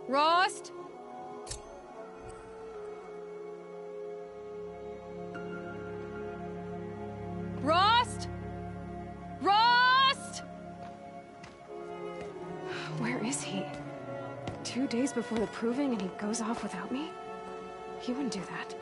Rost? Rost? Rost? Where is he? 2 days before the proving and he goes off without me? He wouldn't do that.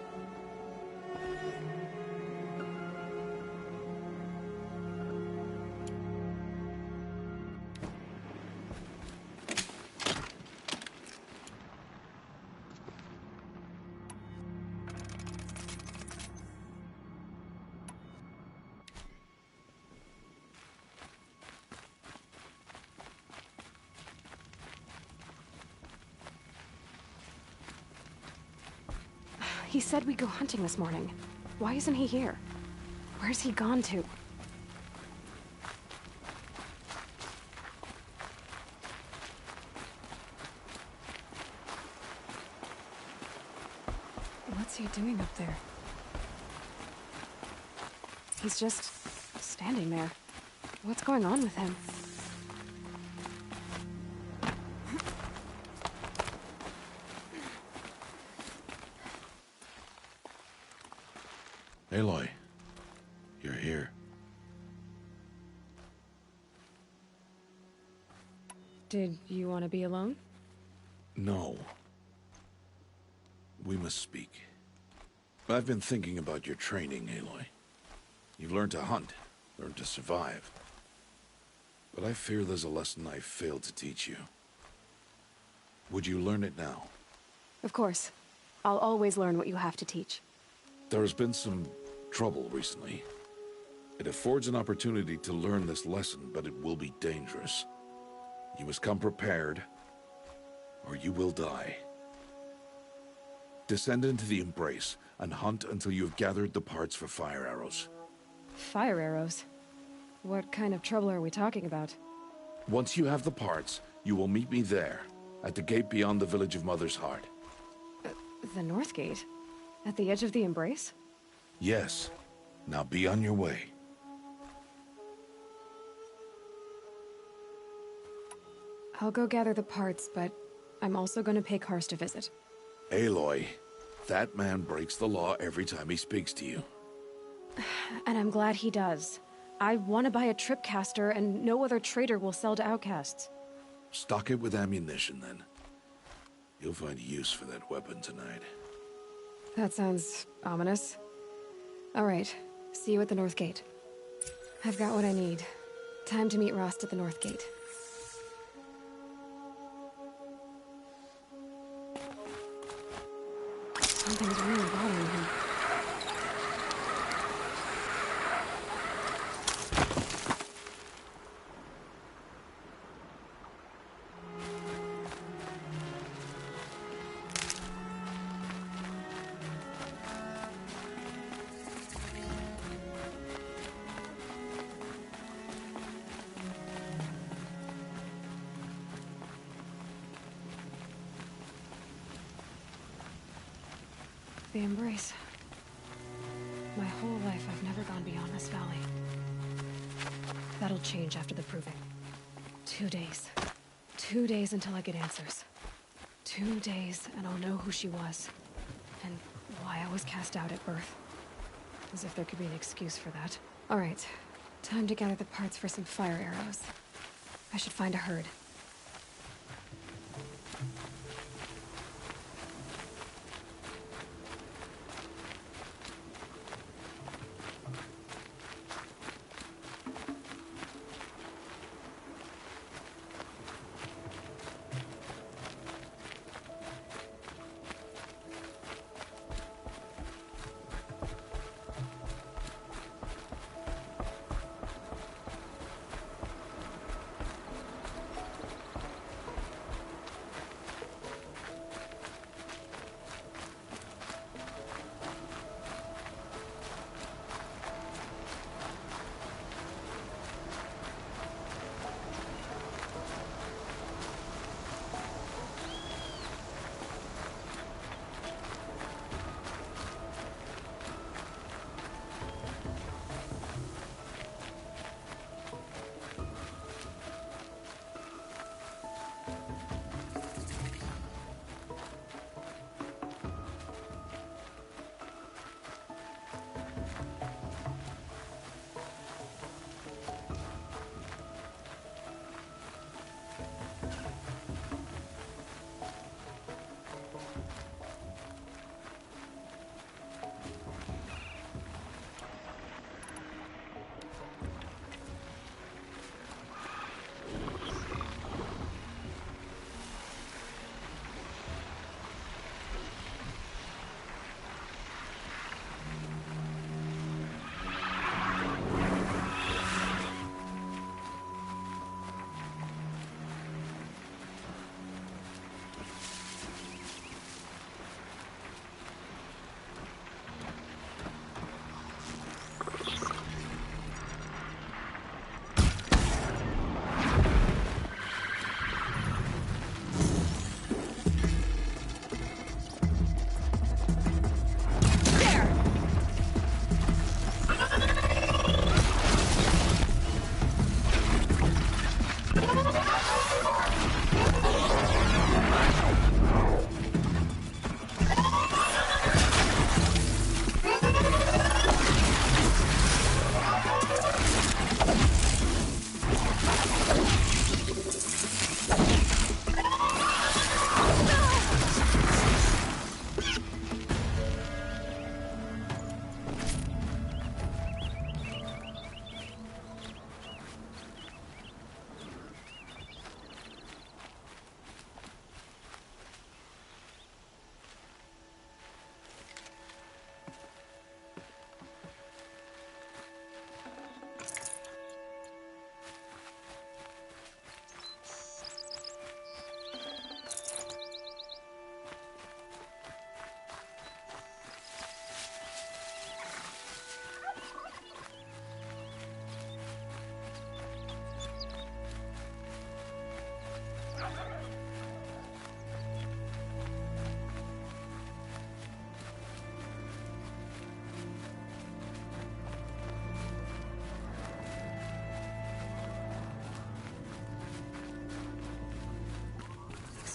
He said we'd go hunting this morning. Why isn't he here? Where's he gone to? What's he doing up there? He's just standing there. What's going on with him? Aloy, you're here. Did you want to be alone? No. We must speak. I've been thinking about your training, Aloy. You've learned to hunt, learned to survive. But I fear there's a lesson I failed to teach you. Would you learn it now? Of course. I'll always learn what you have to teach. There's been some trouble recently. It affords an opportunity to learn this lesson, but it will be dangerous. You must come prepared, or you will die. Descend into the Embrace and hunt until you have gathered the parts for fire arrows. Fire arrows? What kind of trouble are we talking about? Once you have the parts, you will meet me there, at the gate beyond the village of Mother's Heart. The North Gate? At the edge of the Embrace? Yes. Now be on your way. I'll go gather the parts, but I'm also going to pay Karst a visit. Aloy, that man breaks the law every time he speaks to you. And I'm glad he does. I want to buy a tripcaster, and no other trader will sell to outcasts. Stock it with ammunition, then. You'll find use for that weapon tonight. That sounds ominous. All right, see you at the North Gate. I've got what I need. Time to meet Rost at the North Gate. Something's really bothering him. The Embrace. My whole life, I've never gone beyond this valley. That'll change after the proving. 2 days. 2 days until I get answers. 2 days, and I'll know who she was. And why I was cast out at birth. As if there could be an excuse for that. All right. Time to gather the parts for some fire arrows. I should find a herd.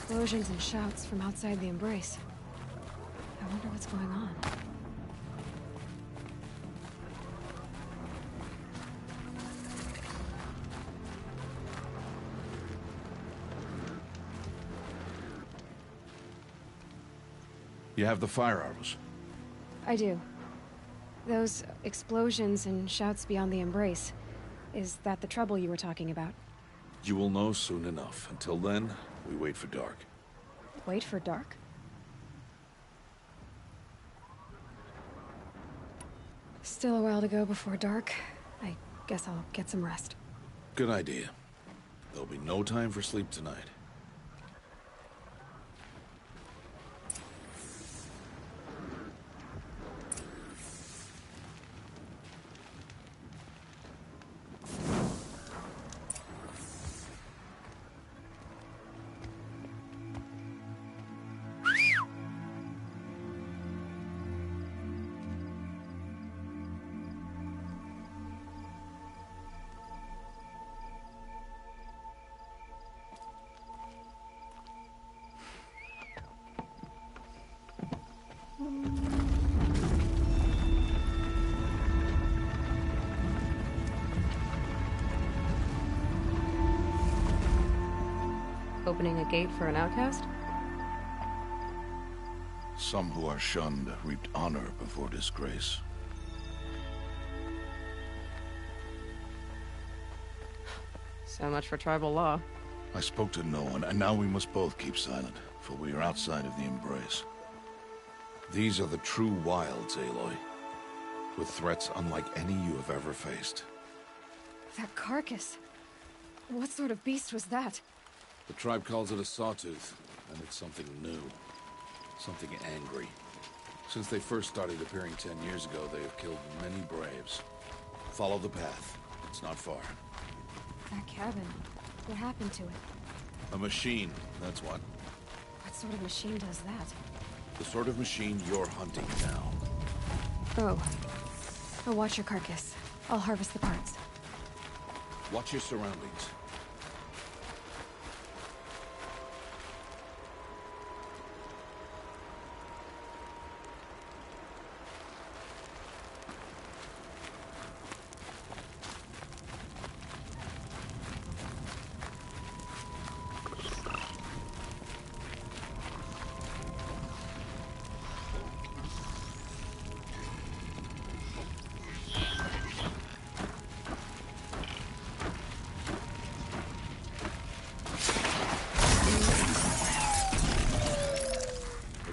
explosions and shouts from outside the Embrace. I wonder what's going on. You have the fire arrows. I do. Those explosions and shouts beyond the Embrace. Is that the trouble you were talking about? You will know soon enough. Until then, we wait for dark. Wait for dark? Still a while to go before dark. I guess I'll get some rest. Good idea. There'll be no time for sleep tonight. Opening a gate for an outcast? Some who are shunned reaped honor before disgrace. So much for tribal law. I spoke to no one, and now we must both keep silent, for we are outside of the Embrace. These are the true wilds, Aloy, with threats unlike any you have ever faced. That carcass. What sort of beast was that? The tribe calls it a sawtooth, and it's something new. Something angry. Since they first started appearing 10 years ago, they have killed many braves. Follow the path. It's not far. That cabin. What happened to it? A machine, that's what. What sort of machine does that? The sort of machine you're hunting now. Oh. I'll watch your carcass. I'll harvest the parts. Watch your surroundings.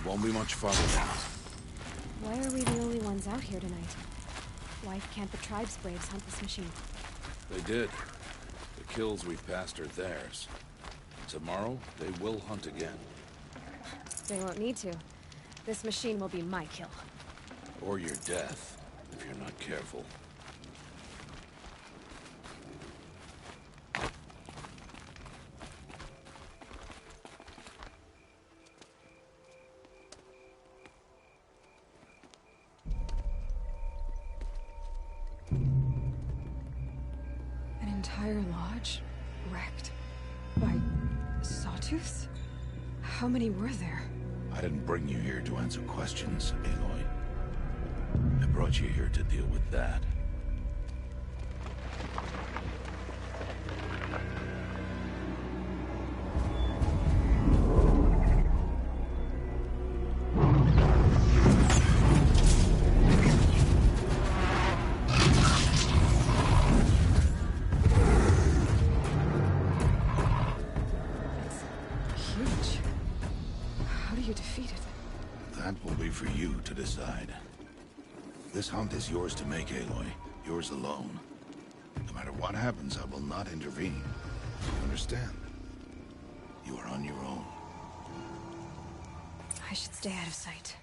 Won't be much farther now. Why are we the only ones out here tonight? Why can't the tribe's braves hunt this machine? They did. The kills we've passed are theirs. Tomorrow, they will hunt again. They won't need to. This machine will be my kill. Or your death, if you're not careful. An entire lodge wrecked by sawtooths? How many were there? I didn't bring you here to answer questions, Aloy. I brought you here to deal with that. Huge. How do you defeat it? That will be for you to decide. This hunt is yours to make, Aloy. Yours alone. No matter what happens, I will not intervene. You understand? You are on your own. I should stay out of sight.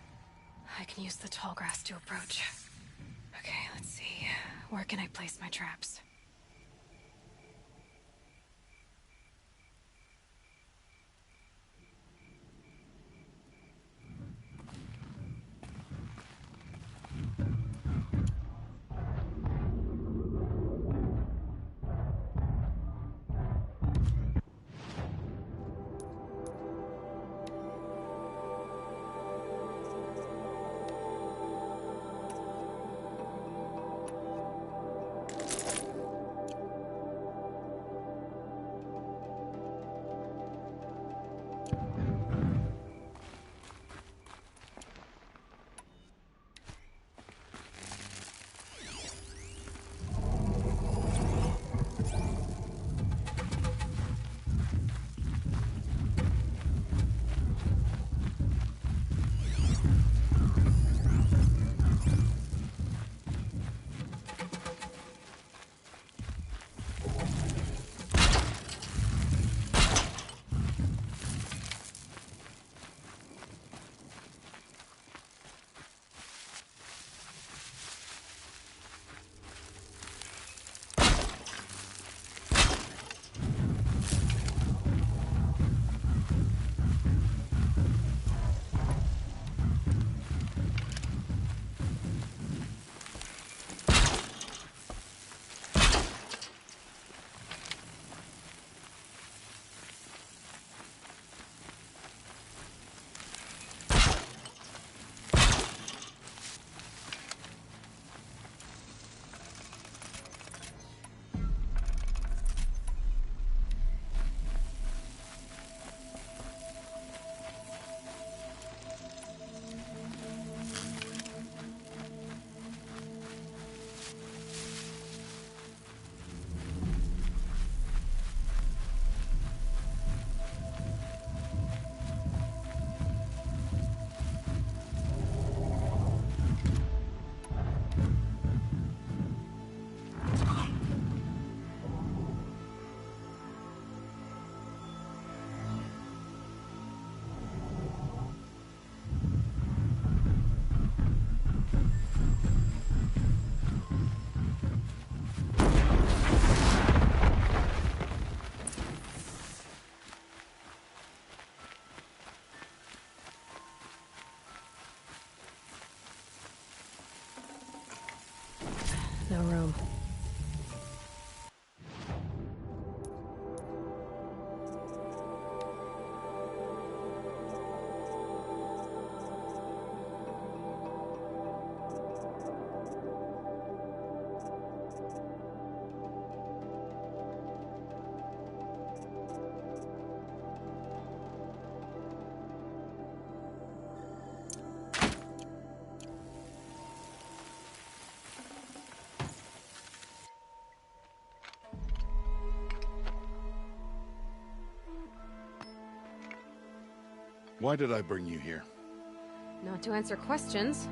I can use the tall grass to approach. Okay, let's see. Where can I place my traps? No room. Why did I bring you here? Not to answer questions.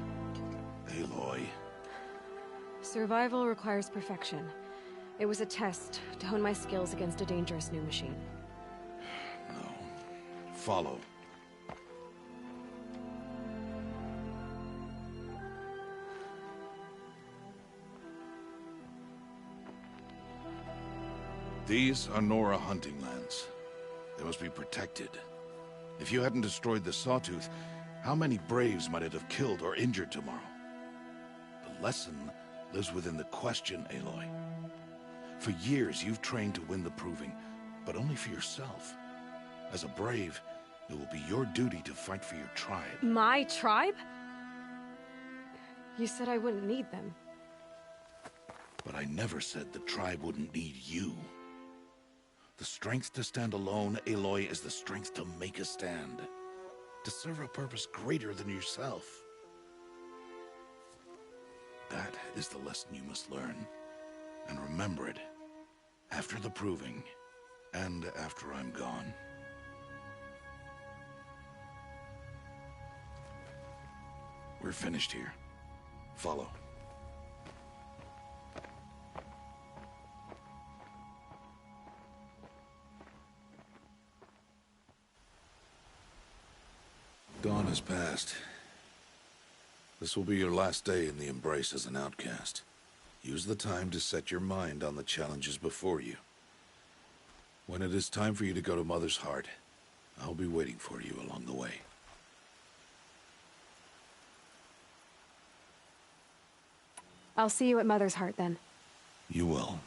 Aloy. Survival requires perfection. It was a test to hone my skills against a dangerous new machine. No. Follow. These are Nora hunting lands. They must be protected. If you hadn't destroyed the Sawtooth, how many Braves might it have killed or injured tomorrow? The lesson lives within the question, Aloy. For years, you've trained to win the Proving, but only for yourself. As a Brave, it will be your duty to fight for your tribe. My tribe? You said I wouldn't need them. But I never said the tribe wouldn't need you. The strength to stand alone, Aloy, is the strength to make a stand. To serve a purpose greater than yourself. That is the lesson you must learn. And remember it. After the Proving. And after I'm gone. We're finished here. Follow. Dawn has passed. This will be your last day in the Embrace as an outcast. Use the time to set your mind on the challenges before you. When it is time for you to go to Mother's Heart, I'll be waiting for you along the way. I'll see you at Mother's Heart then. You will.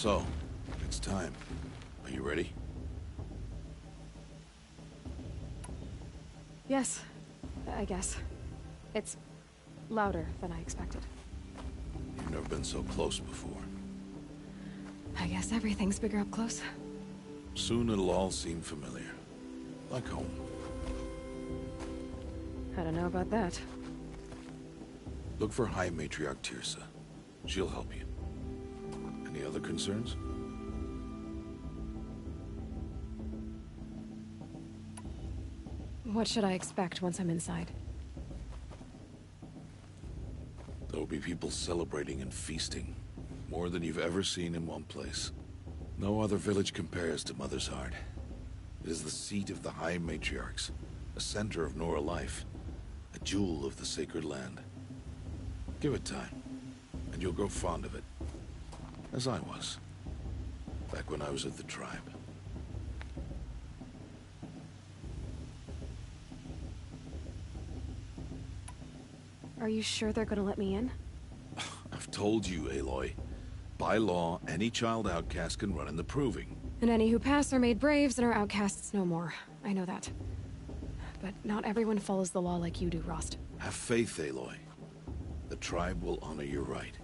So, it's time. Are you ready? Yes, I guess. It's louder than I expected. You've never been so close before. I guess everything's bigger up close. Soon it'll all seem familiar. Like home. I don't know about that. Look for High Matriarch Teersa. She'll help you. Any other concerns? What should I expect once I'm inside? There will be people celebrating and feasting. More than you've ever seen in one place. No other village compares to Mother's Heart. It is the seat of the High Matriarchs, a center of Nora life, a jewel of the sacred land. Give it time, and you'll grow fond of it. As I was, back when I was at the tribe. Are you sure they're gonna let me in? I've told you, Aloy. By law, any child outcast can run in the Proving. And any who pass are made braves and are outcasts no more. I know that. But not everyone follows the law like you do, Rost. Have faith, Aloy. The tribe will honor your right.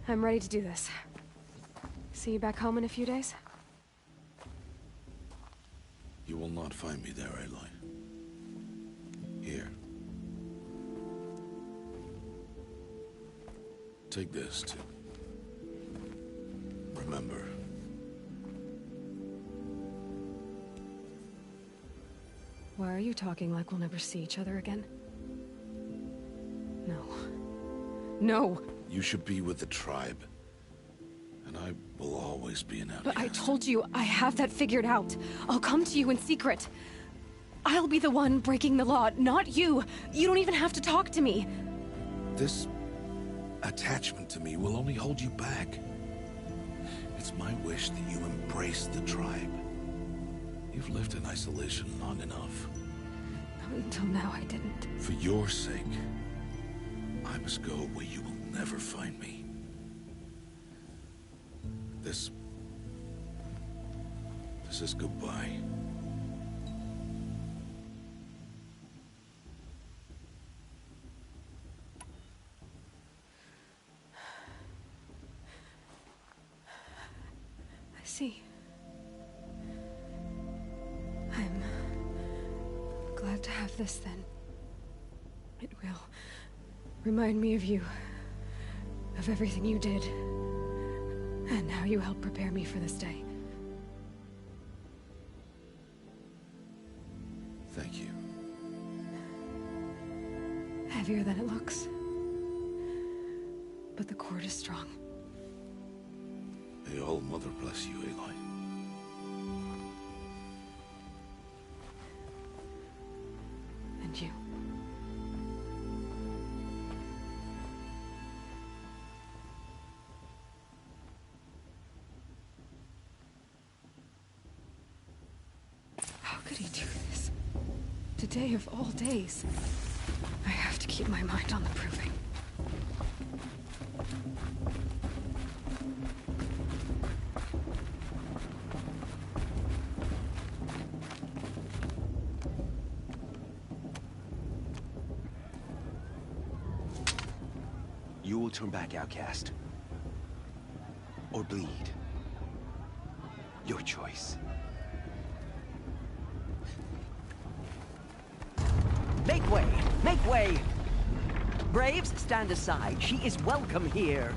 I'm ready to do this. See you back home in a few days? You will not find me there, Aloy. Here. Take this, too. Remember. Why are you talking like we'll never see each other again? No. No! You should be with the tribe. And I will always be an outcast. But I told you, I have that figured out. I'll come to you in secret. I'll be the one breaking the law, not you. You don't even have to talk to me. This attachment to me will only hold you back. It's my wish that you embrace the tribe. You've lived in isolation long enough. Until now, I didn't. For your sake, I must go where you will never find me. This is goodbye. I see. I'm glad to have this then. It will remind me of you, of everything you did, and how you helped prepare me for this day. Thank you. Heavier than it looks. But the cord is strong. May All Mother bless you, Aloy. And you. How could he do this? Today of all days. I have to keep my mind on the Proving. You will turn back, outcast. Or bleed. Your choice. Make way! Make way! Braves, stand aside. She is welcome here.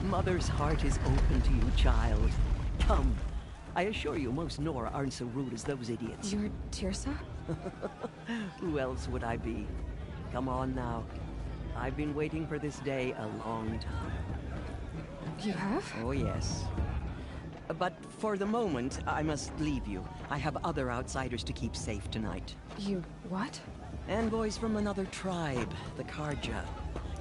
Mother's heart is open to you, child. Come. I assure you, most Nora aren't so rude as those idiots. You're Teersa? Who else would I be? Come on now. I've been waiting for this day a long time. You have? Oh, yes. But for the moment, I must leave you. I have other outsiders to keep safe tonight. You what? Envoys from another tribe, the Carja.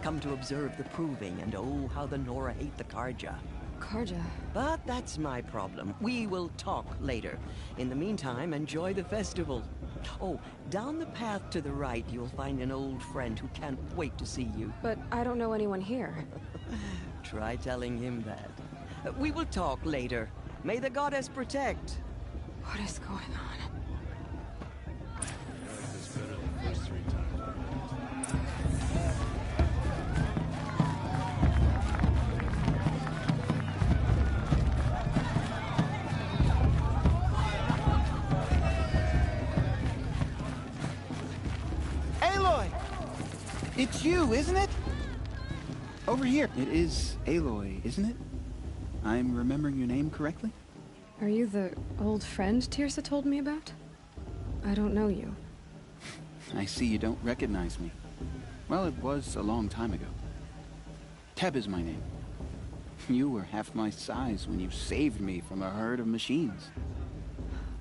Come to observe the Proving, and oh, how the Nora hate the Carja. Carja. But that's my problem. We will talk later. In the meantime, enjoy the festival. Oh, down the path to the right, you'll find an old friend who can't wait to see you. But I don't know anyone here. Try telling him that. We will talk later. May the goddess protect. What is going on? Aloy! It's you, isn't it? Over here. It is Aloy, isn't it? I'm remembering your name correctly? Are you the old friend Tirsa told me about? I don't know you. I see you don't recognize me. Well, it was a long time ago. Teb is my name. You were half my size when you saved me from a herd of machines.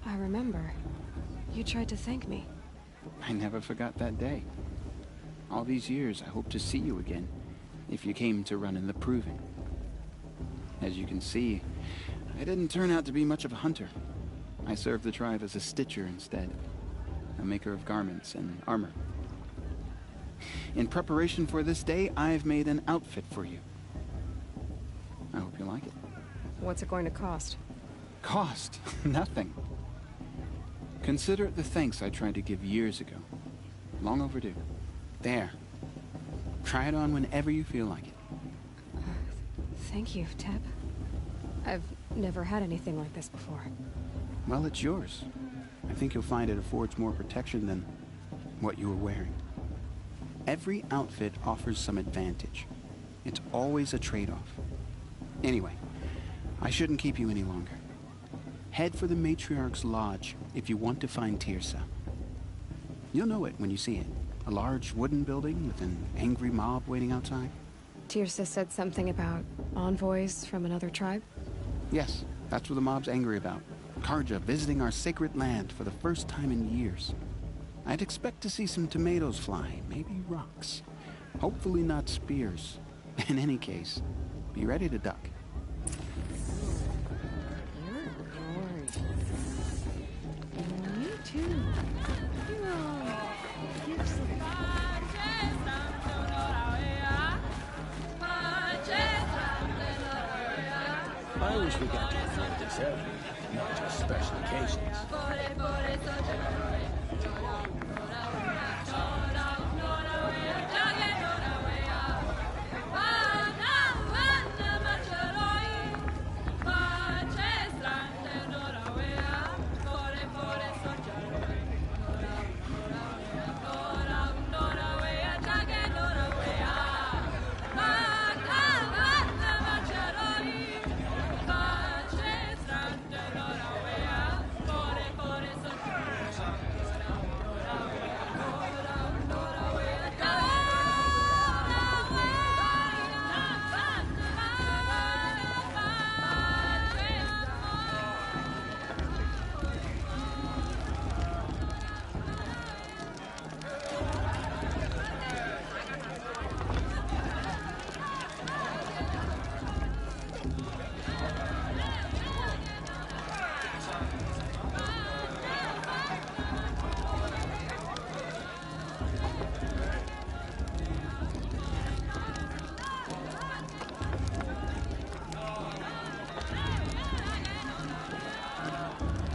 I remember. You tried to thank me. I never forgot that day. All these years, I hope to see you again, if you came to run in the Proving. As you can see, I didn't turn out to be much of a hunter. I served the tribe as a stitcher instead, a maker of garments and armor. In preparation for this day, I've made an outfit for you. I hope you like it. What's it going to cost? Cost? Nothing. Consider it the thanks I tried to give years ago. Long overdue. There. Try it on whenever you feel like it. Thank you, Teb. I've never had anything like this before. Well, it's yours. I think you'll find it affords more protection than what you were wearing. Every outfit offers some advantage. It's always a trade-off. Anyway, I shouldn't keep you any longer. Head for the Matriarch's Lodge if you want to find Tirsa. You'll know it when you see it. A large wooden building with an angry mob waiting outside. Tirsa said something about envoys from another tribe? Yes, that's what the mob's angry about. Carja visiting our sacred land for the first time in years. I'd expect to see some tomatoes fly, maybe rocks. Hopefully not spears. In any case, be ready to duck. Me too. I wish we got to afford this every week, not just special occasions.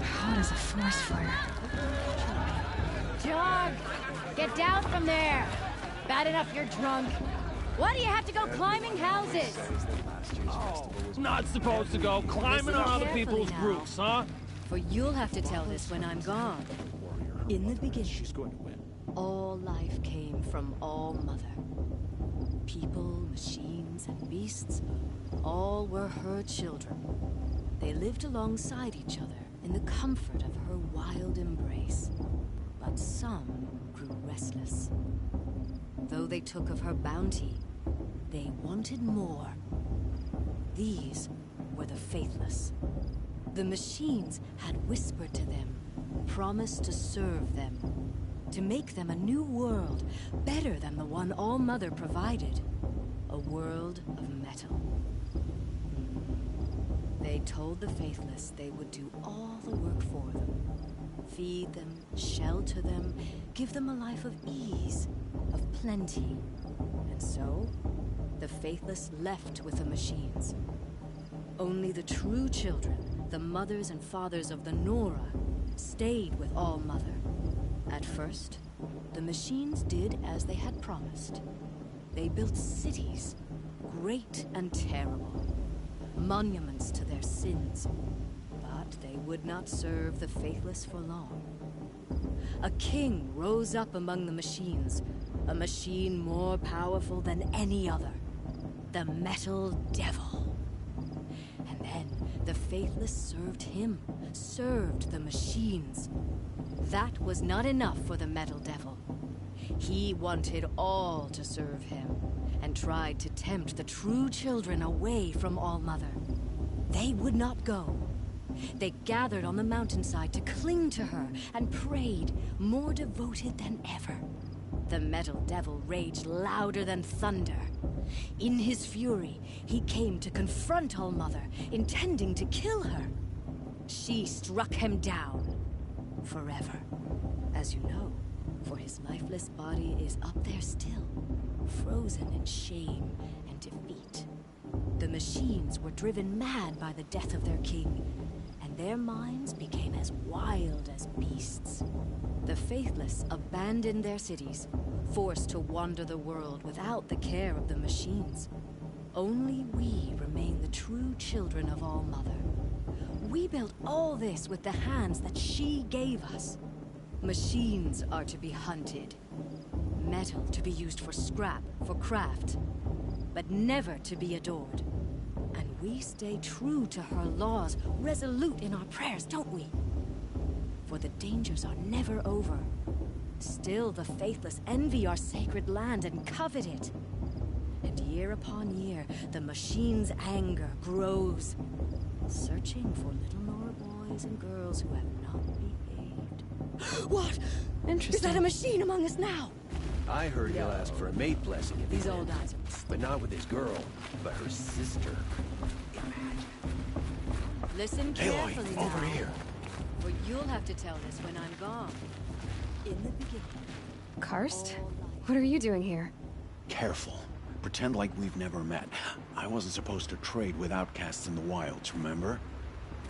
Hot as a forest fire. Jog! Get down from there! Bad enough you're drunk. Why do you have to go climbing houses? Not supposed to go climbing on other Carefully people's now. roofs, huh? For you'll have to tell this when I'm gone. In the beginning, all life came from All Mother. People, machines, and beasts, all were her children. They lived alongside each other in the comfort of her wild embrace. But some grew restless. Though they took of her bounty, they wanted more. These were the faithless. The machines had whispered to them, promised to serve them, to make them a new world, better than the one All Mother provided. A world of metal. They told the faithless they would do all the work for them. feed them, shelter them, give them a life of ease, of plenty. And so, the faithless left with the machines. Only the true children, the mothers and fathers of the Nora, stayed with All-Mother. At first, the machines did as they had promised. They built cities, great and terrible, monuments to their sins. But they would not serve the faithless for long. A king rose up among the machines, a machine more powerful than any other, the Metal Devil. And then the faithless served him, served the machines. That was not enough for the Metal Devil. He wanted all to serve him, and tried to tempt the true children away from All-Mother. They would not go. They gathered on the mountainside to cling to her and prayed, more devoted than ever. The Metal Devil raged louder than thunder. In his fury, he came to confront All-Mother, intending to kill her. She struck him down, forever. As you know, for his lifeless body is up there still, frozen in shame and defeat. The machines were driven mad by the death of their king, and their minds became as wild as beasts. The faithless abandoned their cities, forced to wander the world without the care of the machines. Only we remain the true children of All-Mother. We built all this with the hands that she gave us. Machines are to be hunted. Metal to be used for scrap, for craft. But never to be adored. And we stay true to her laws, resolute in our prayers, don't we? For the dangers are never over. Still the faithless envy our sacred land and covet it. And year upon year, the machine's anger grows, searching for little Nora boys and girls who have not behaved. What? Interesting. Is that a machine among us now? I heard he'll ask for a mate blessing if he These old wins. eyes. But not with his girl, but her sister. Listen Aloy, carefully now. over here. For you'll have to tell this when I'm gone. In the beginning. Karst? all life- What are you doing here? Careful. Pretend like we've never met. I wasn't supposed to trade with outcasts in the wilds, remember?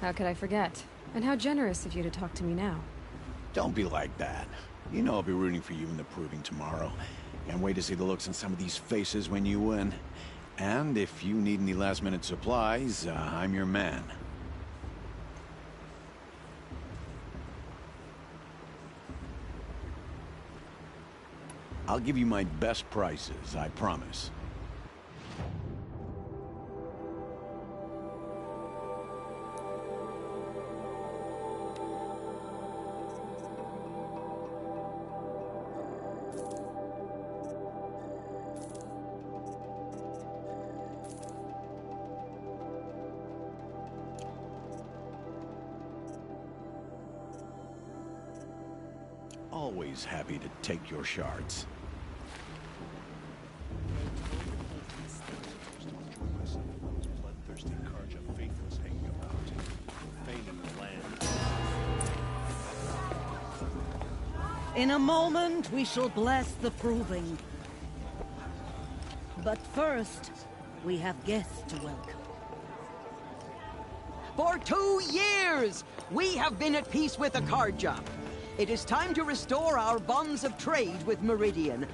How could I forget? And how generous of you to talk to me now. Don't be like that. You know I'll be rooting for you in the proving tomorrow. Can't wait to see the looks on some of these faces when you win. And if you need any last-minute supplies, I'm your man. I'll give you my best prices, I promise. Always happy to take your shards. In a moment, we shall bless the proving. But first, we have guests to welcome. For 2 years, we have been at peace with Akarja. It is time to restore our bonds of trade with Meridian.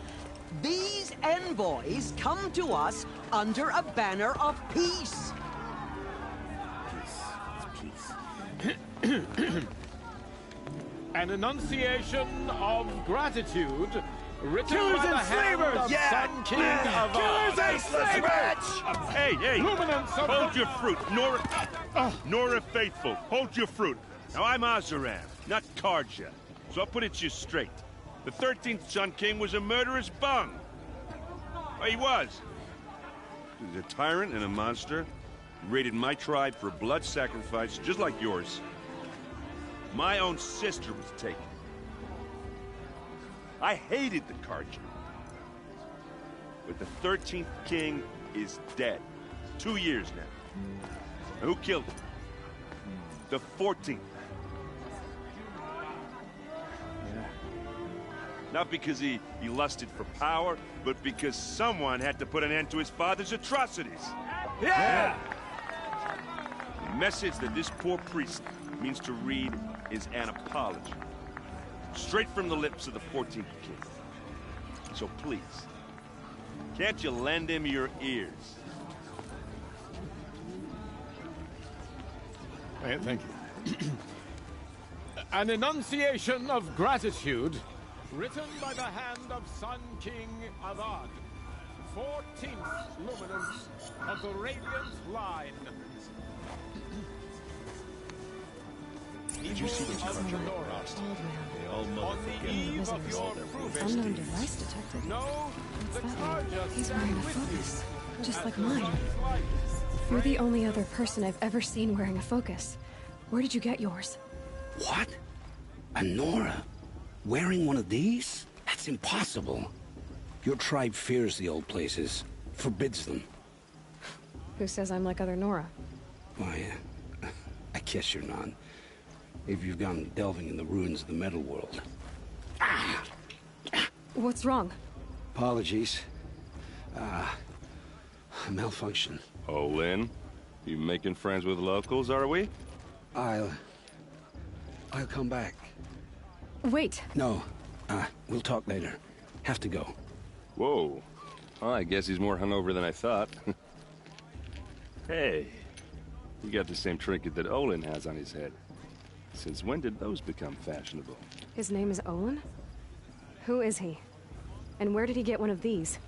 These envoys come to us under a banner of peace. An enunciation of gratitude written Killers by the and hand slavers! of Yeah! Sun King of Killers and slavers! Hey, hey! Luminance of Hold your fruit, Nora Faithful. Hold your fruit. Now I'm Azaram, not Karja. So I'll put it to you straight. The 13th Sun King was a murderous bung. Well, he was. He was a tyrant and a monster. He raided my tribe for blood sacrifice, just like yours. My own sister was taken. I hated the Karja. But the 13th king is dead. 2 years now. And who killed him? The 14th. Not because he lusted for power, but because someone had to put an end to his father's atrocities. Yeah! The message that this poor priest means to read is an apology. Straight from the lips of the 14th king. So please, can't you lend him your ears? Thank you. An enunciation of gratitude written by the hand of Sun King Avad, 14th luminance of the Radiant Line. Did you see those Carja lost? They all motherfucking of your proving Unknown device detected. No, the What's that Carja mean? He's stand wearing a with focus, you. just like mine. You're the only other person I've ever seen wearing a focus. Where did you get yours? What? A Nora? Wearing one of these? That's impossible. Your tribe fears the old places, forbids them. Who says I'm like other Nora? Why, I guess you're not. If you've gone delving in the ruins of the metal world. What's wrong? Apologies. A malfunction. Oh, Lynn? You making friends with locals, are we? I'll come back. Wait. No. We'll talk later. Have to go. Whoa. Well, I guess he's more hungover than I thought. Hey, you got the same trinket that Olin has on his head. Since when did those become fashionable? His name is Olin? Who is he? And where did he get one of these?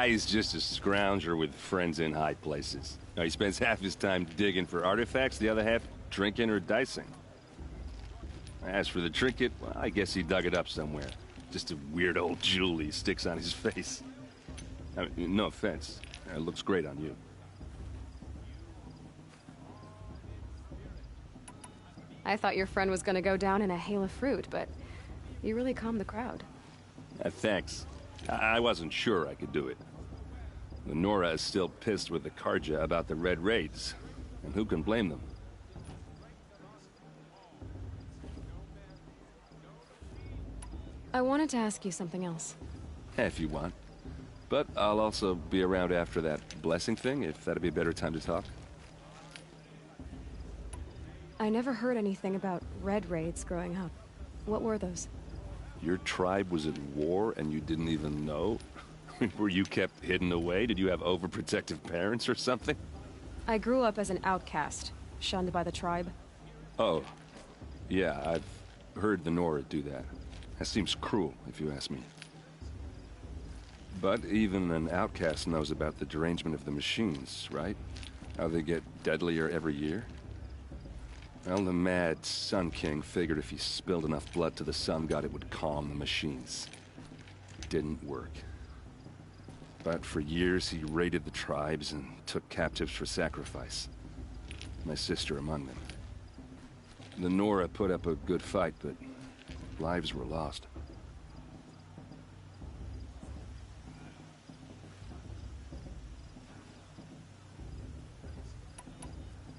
He's just a scrounger with friends in high places. Now, he spends half his time digging for artifacts, the other half drinking or dicing. As for the trinket, well, I guess he dug it up somewhere. Just a weird old jewel he sticks on his face. I mean, no offense. It looks great on you. I thought your friend was gonna go down in a hail of fruit, but you really calmed the crowd. Thanks. I wasn't sure I could do it. The Nora is still pissed with the Carja about the Red Raids, and who can blame them? I wanted to ask you something else. If you want. But I'll also be around after that blessing thing, if that'd be a better time to talk. I never heard anything about Red Raids growing up. What were those? Your tribe was at war and you didn't even know? Were you kept hidden away? Did you have overprotective parents or something? I grew up as an outcast, shunned by the tribe. Oh. Yeah, I've heard the Nora do that. That seems cruel, if you ask me. But even an outcast knows about the derangement of the machines, right? How they get deadlier every year? Well, the mad Sun King figured if he spilled enough blood to the Sun God, it would calm the machines. Didn't work. But for years, he raided the tribes and took captives for sacrifice. My sister among them. The Nora put up a good fight, but lives were lost.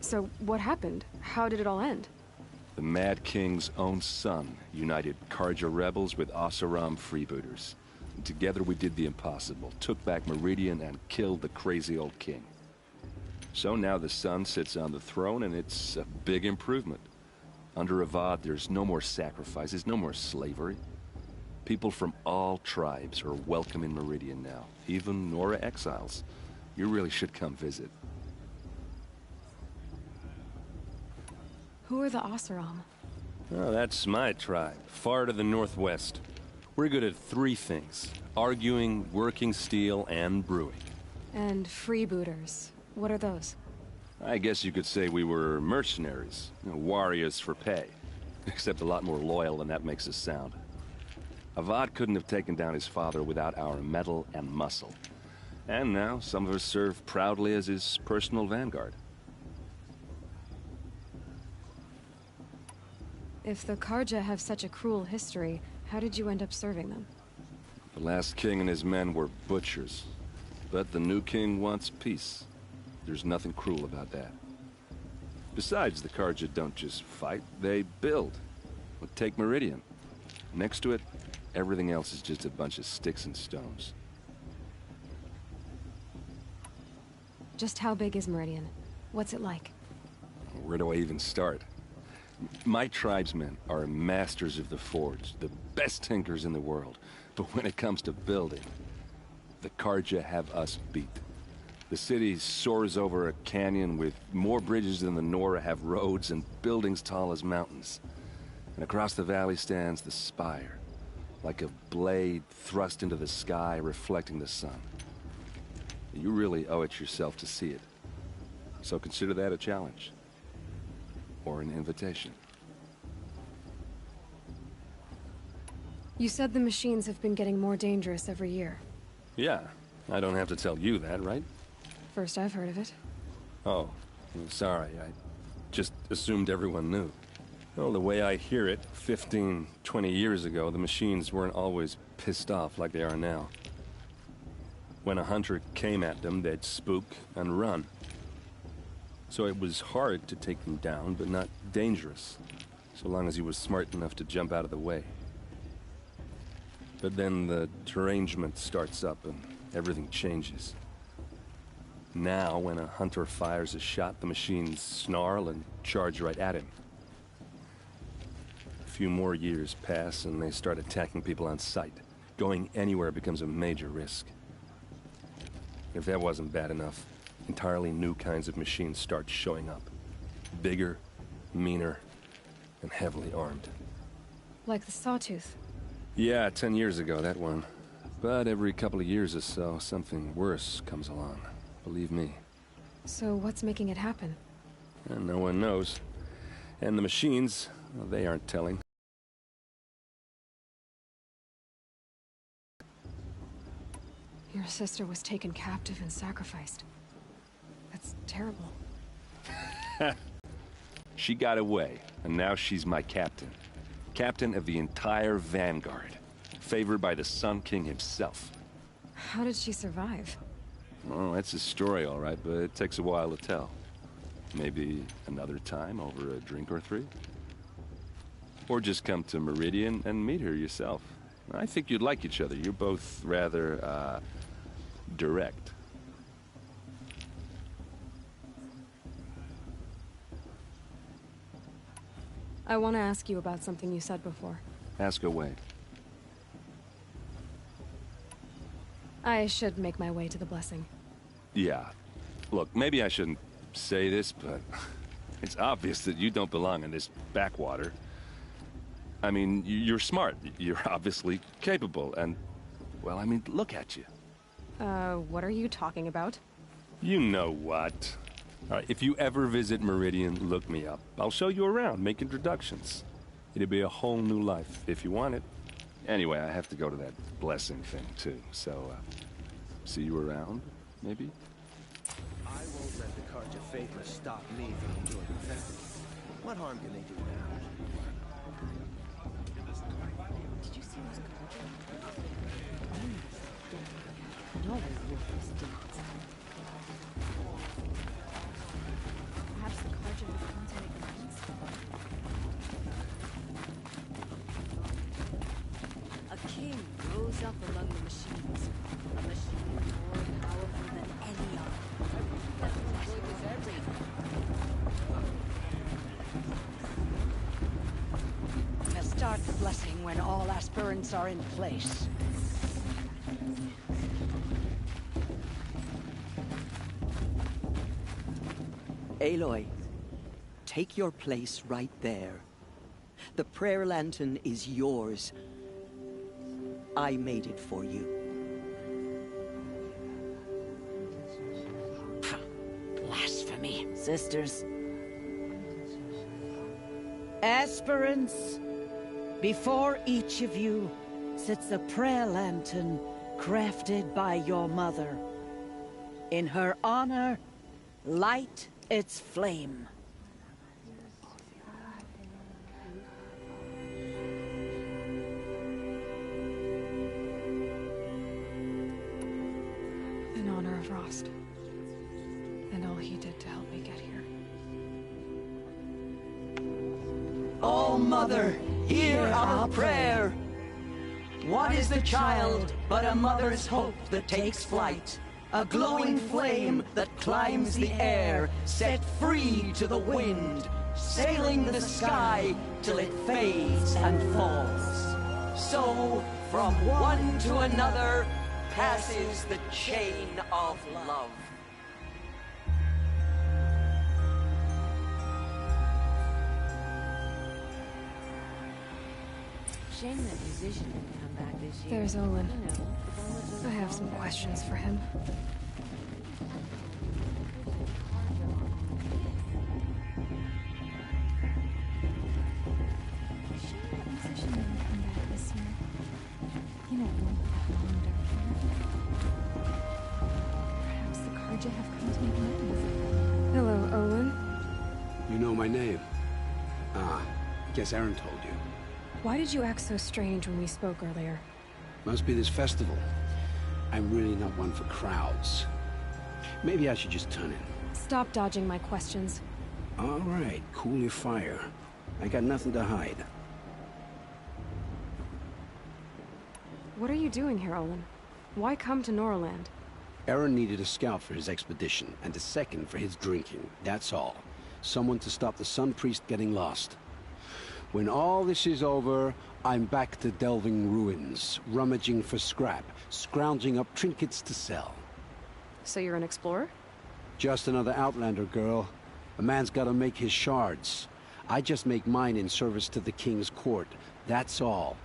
So, what happened? How did it all end? The Mad King's own son united Carja rebels with Oseram freebooters. And together we did the impossible, took back Meridian and killed the crazy old king. So now the son sits on the throne and it's a big improvement. Under Avad, there's no more sacrifices, no more slavery. People from all tribes are welcome in Meridian now, even Nora exiles. You really should come visit. Who are the Oseram? Oh, that's my tribe, far to the northwest. We're good at three things: arguing, working steel, and brewing. And freebooters. What are those? I guess you could say we were mercenaries, warriors for pay. Except a lot more loyal than that makes us sound. Avad couldn't have taken down his father without our metal and muscle. And now, some of us serve proudly as his personal vanguard. If the Carja have such a cruel history, how did you end up serving them? The last king and his men were butchers. But the new king wants peace. There's nothing cruel about that. Besides, the Carja don't just fight, they build. Take Meridian. Next to it, Everything else is just a bunch of sticks and stones. Just how big is Meridian? What's it like? Where do I even start? My tribesmen are masters of the forge, the best tinkers in the world. But when it comes to building, the Carja have us beat. The city soars over a canyon with more bridges than the Nora have roads and buildings tall as mountains. And across the valley stands the spire, like a blade thrust into the sky reflecting the sun. You really owe it yourself to see it. So consider that a challenge. Or an invitation. You said the machines have been getting more dangerous every year. Yeah, I don't have to tell you that, right? First I've heard of it. Oh, I'm sorry. I just assumed everyone knew. Well, the way I hear it, 15, 20 years ago, the machines weren't always pissed off like they are now. When a hunter came at them, they'd spook and run. So it was hard to take them down, but not dangerous, so long as he was smart enough to jump out of the way. But then the derangement starts up and everything changes. Now, when a hunter fires a shot, the machines snarl and charge right at him. A few more years pass and they start attacking people on sight. Going anywhere becomes a major risk. If that wasn't bad enough, entirely new kinds of machines start showing up. Bigger, meaner, and heavily armed. Like the Sawtooth. Yeah, 10 years ago, that one. But every couple of years or so, something worse comes along. Believe me. So what's making it happen? And no one knows. And the machines, well, they aren't telling. Your sister was taken captive and sacrificed. That's terrible. She got away, and now she's my captain. Captain of the entire Vanguard. Favored by the Sun King himself. How did she survive? Oh, that's a story, all right, but it takes a while to tell. Maybe another time over a drink or three? Or just come to Meridian and meet her yourself. I think you'd like each other. You're both rather, direct. I want to ask you about something you said before. Ask away. I should make my way to the blessing. Yeah. Look, maybe I shouldn't say this, but it's obvious that you don't belong in this backwater. I mean, you're smart. You're obviously capable, and... well, I mean, look at you. What are you talking about? You know what. All right, if you ever visit Meridian, look me up. I'll show you around, make introductions. It'll be a whole new life, if you want it. Anyway, I have to go to that blessing thing, too, so, see you around, maybe? I won't let the Carja Faithless stop me from doing perfecting. What harm can they do now? Did you see those Carja? No worthless deeds. Perhaps the Carja would come to make amends? A king rose up among the machines. A machine more powerful than any other. That was everything. We'll start the blessing when all aspirants are in place. Aloy, take your place right there. The prayer lantern is yours. I made it for you. Blasphemy, sisters. Aspirants, before each of you sits a prayer lantern crafted by your mother. In her honor, light its flame. In honor of Rost. And all he did to help me get here. Oh, Mother, hear our prayer! What is the child but a mother's hope that takes flight? A glowing flame that climbs the air, set free to the wind, sailing the sky till it fades and falls. So, from one to another, passes the chain of love. Shame that musician didn't come back this year. There's Olin. You know, the one with the- I have some questions for him. Shame that musician didn't come back this year. You know, the one with the blonde dark hair. Perhaps the Karja have come to make amends. Hello, Olin. You know my name? Ah, guess Aaron told you. Why did you act so strange when we spoke earlier? Must be this festival. I'm really not one for crowds. Maybe I should just turn in. Stop dodging my questions. All right, cool your fire. I got nothing to hide. What are you doing here, Olin? Why come to Norland? Aaron needed a scout for his expedition, and a second for his drinking. That's all. Someone to stop the Sun Priest getting lost. When all this is over, I'm back to delving ruins, rummaging for scrap, scrounging up trinkets to sell. So you're an explorer? Just another Outlander, girl. A man's gotta make his shards. I just make mine in service to the King's court. That's all.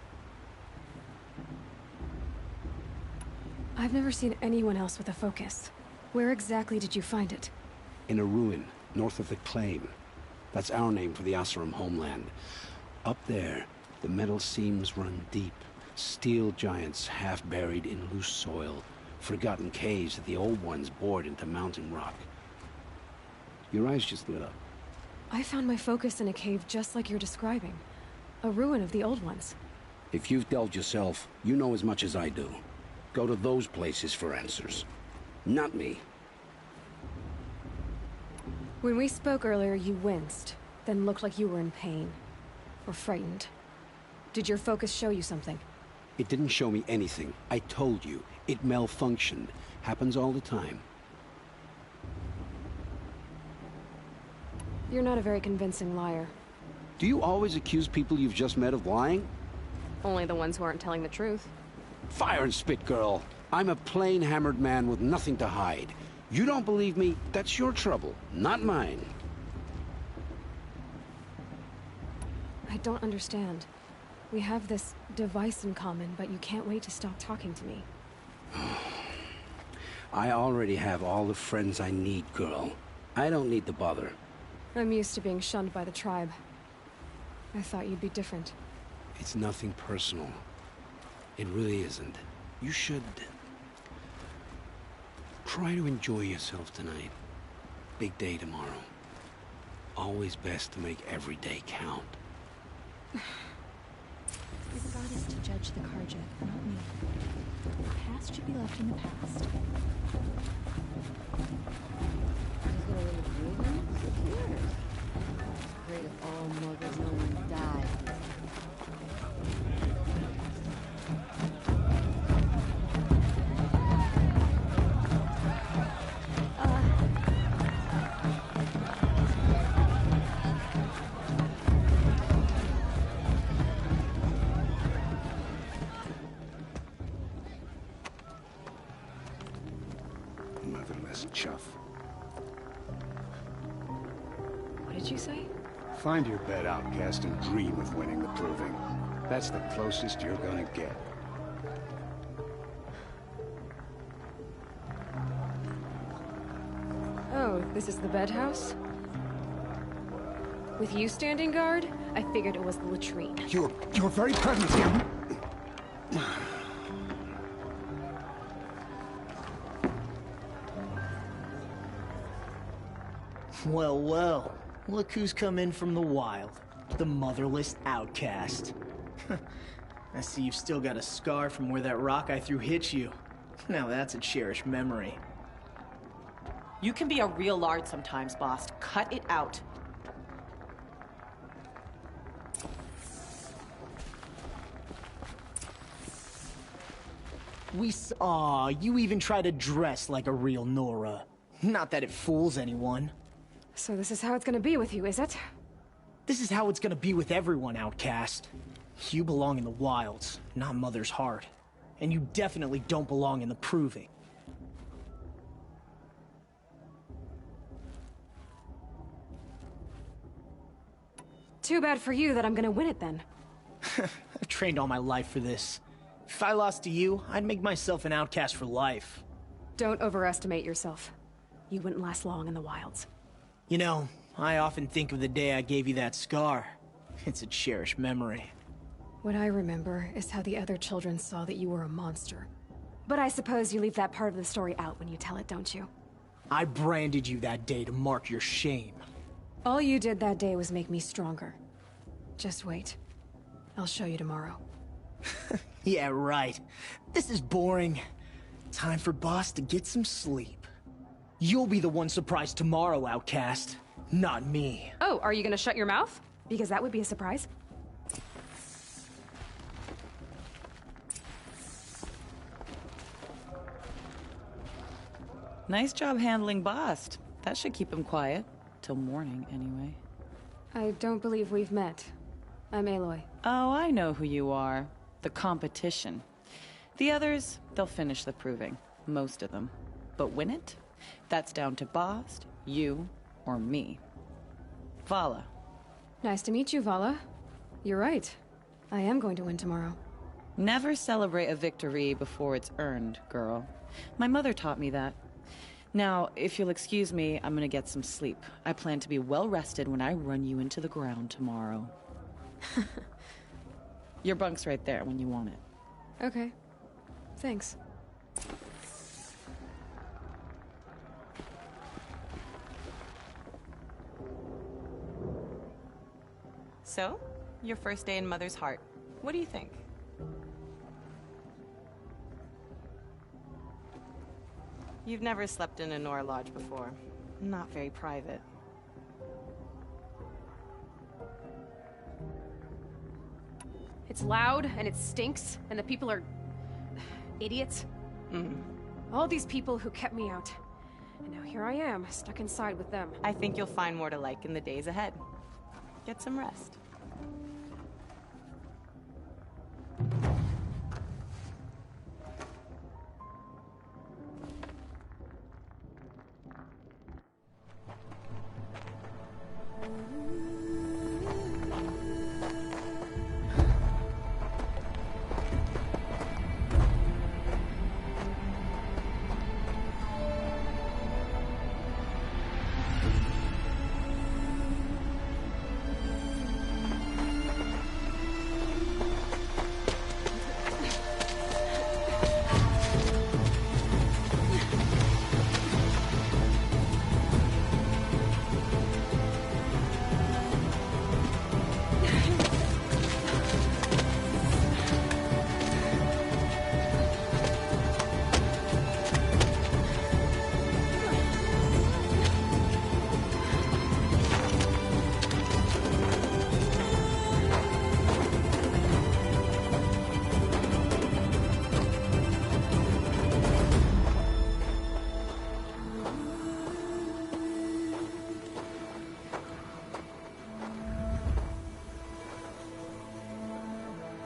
I've never seen anyone else with a focus. Where exactly did you find it? In a ruin, north of the Claim. That's our name for the Oseram homeland. Up there, the metal seams run deep. Steel giants half buried in loose soil. Forgotten caves that the old ones bored into mountain rock. Your eyes just lit up. I found my focus in a cave just like you're describing. A ruin of the old ones. If you've delved yourself, you know as much as I do. Go to those places for answers. Not me. When we spoke earlier, you winced, then looked like you were in pain. Or frightened. Did your focus show you something? It didn't show me anything. I told you. It malfunctioned. Happens all the time. You're not a very convincing liar. Do you always accuse people you've just met of lying? Only the ones who aren't telling the truth. Fire and spit, girl. I'm a plain hammered man with nothing to hide. You don't believe me? That's your trouble, not mine. I don't understand. We have this device in common, but you can't wait to stop talking to me. I already have all the friends I need, girl. I don't need the bother. I'm used to being shunned by the tribe. I thought you'd be different. It's nothing personal. It really isn't. You should... try to enjoy yourself tonight. Big day tomorrow. Always best to make every day count. Your God is to judge the Karja, not me. The past should be left in the past. Great if all mothers know when die. Motherless chuff. What did you say? Find your bed, outcast, and dream of winning the proving. That's the closest you're gonna get. Oh, this is the bedhouse? With you standing guard, I figured it was the latrine. Your very presence here... Well, well. Look who's come in from the wild. The motherless outcast. I see you've still got a scar from where that rock I threw hit you. Now that's a cherished memory. You can be a real lard sometimes, boss. Cut it out. Aw, you even try to dress like a real Nora. Not that it fools anyone. So this is how it's gonna be with you, is it? This is how it's gonna be with everyone, Outcast. You belong in the wilds, not Mother's Heart. And you definitely don't belong in the Proving. Too bad for you that I'm gonna win it then. I've trained all my life for this. If I lost to you, I'd make myself an outcast for life. Don't overestimate yourself. You wouldn't last long in the wilds. You know, I often think of the day I gave you that scar. It's a cherished memory. What I remember is how the other children saw that you were a monster. But I suppose you leave that part of the story out when you tell it, don't you? I branded you that day to mark your shame. All you did that day was make me stronger. Just wait. I'll show you tomorrow. Yeah, right. This is boring. Time for Boss to get some sleep. You'll be the one surprised tomorrow, Outcast. Not me. Oh, are you gonna shut your mouth? Because that would be a surprise. Nice job handling Bast. That should keep him quiet. Till morning, anyway. I don't believe we've met. I'm Aloy. Oh, I know who you are. The competition. The others, they'll finish the Proving. Most of them. But win it? That's down to Bast, you, or me. Vala. Nice to meet you, Vala. You're right. I am going to win tomorrow. Never celebrate a victory before it's earned, girl. My mother taught me that. Now, if you'll excuse me, I'm gonna get some sleep. I plan to be well rested when I run you into the ground tomorrow. Your bunk's right there when you want it. Okay. Thanks. So, your first day in Mother's Heart. What do you think? You've never slept in a Nora Lodge before. Not very private. It's loud, and it stinks, and the people are... idiots. All these people who kept me out. And now here I am, stuck inside with them. I think you'll find more to like in the days ahead. Get some rest.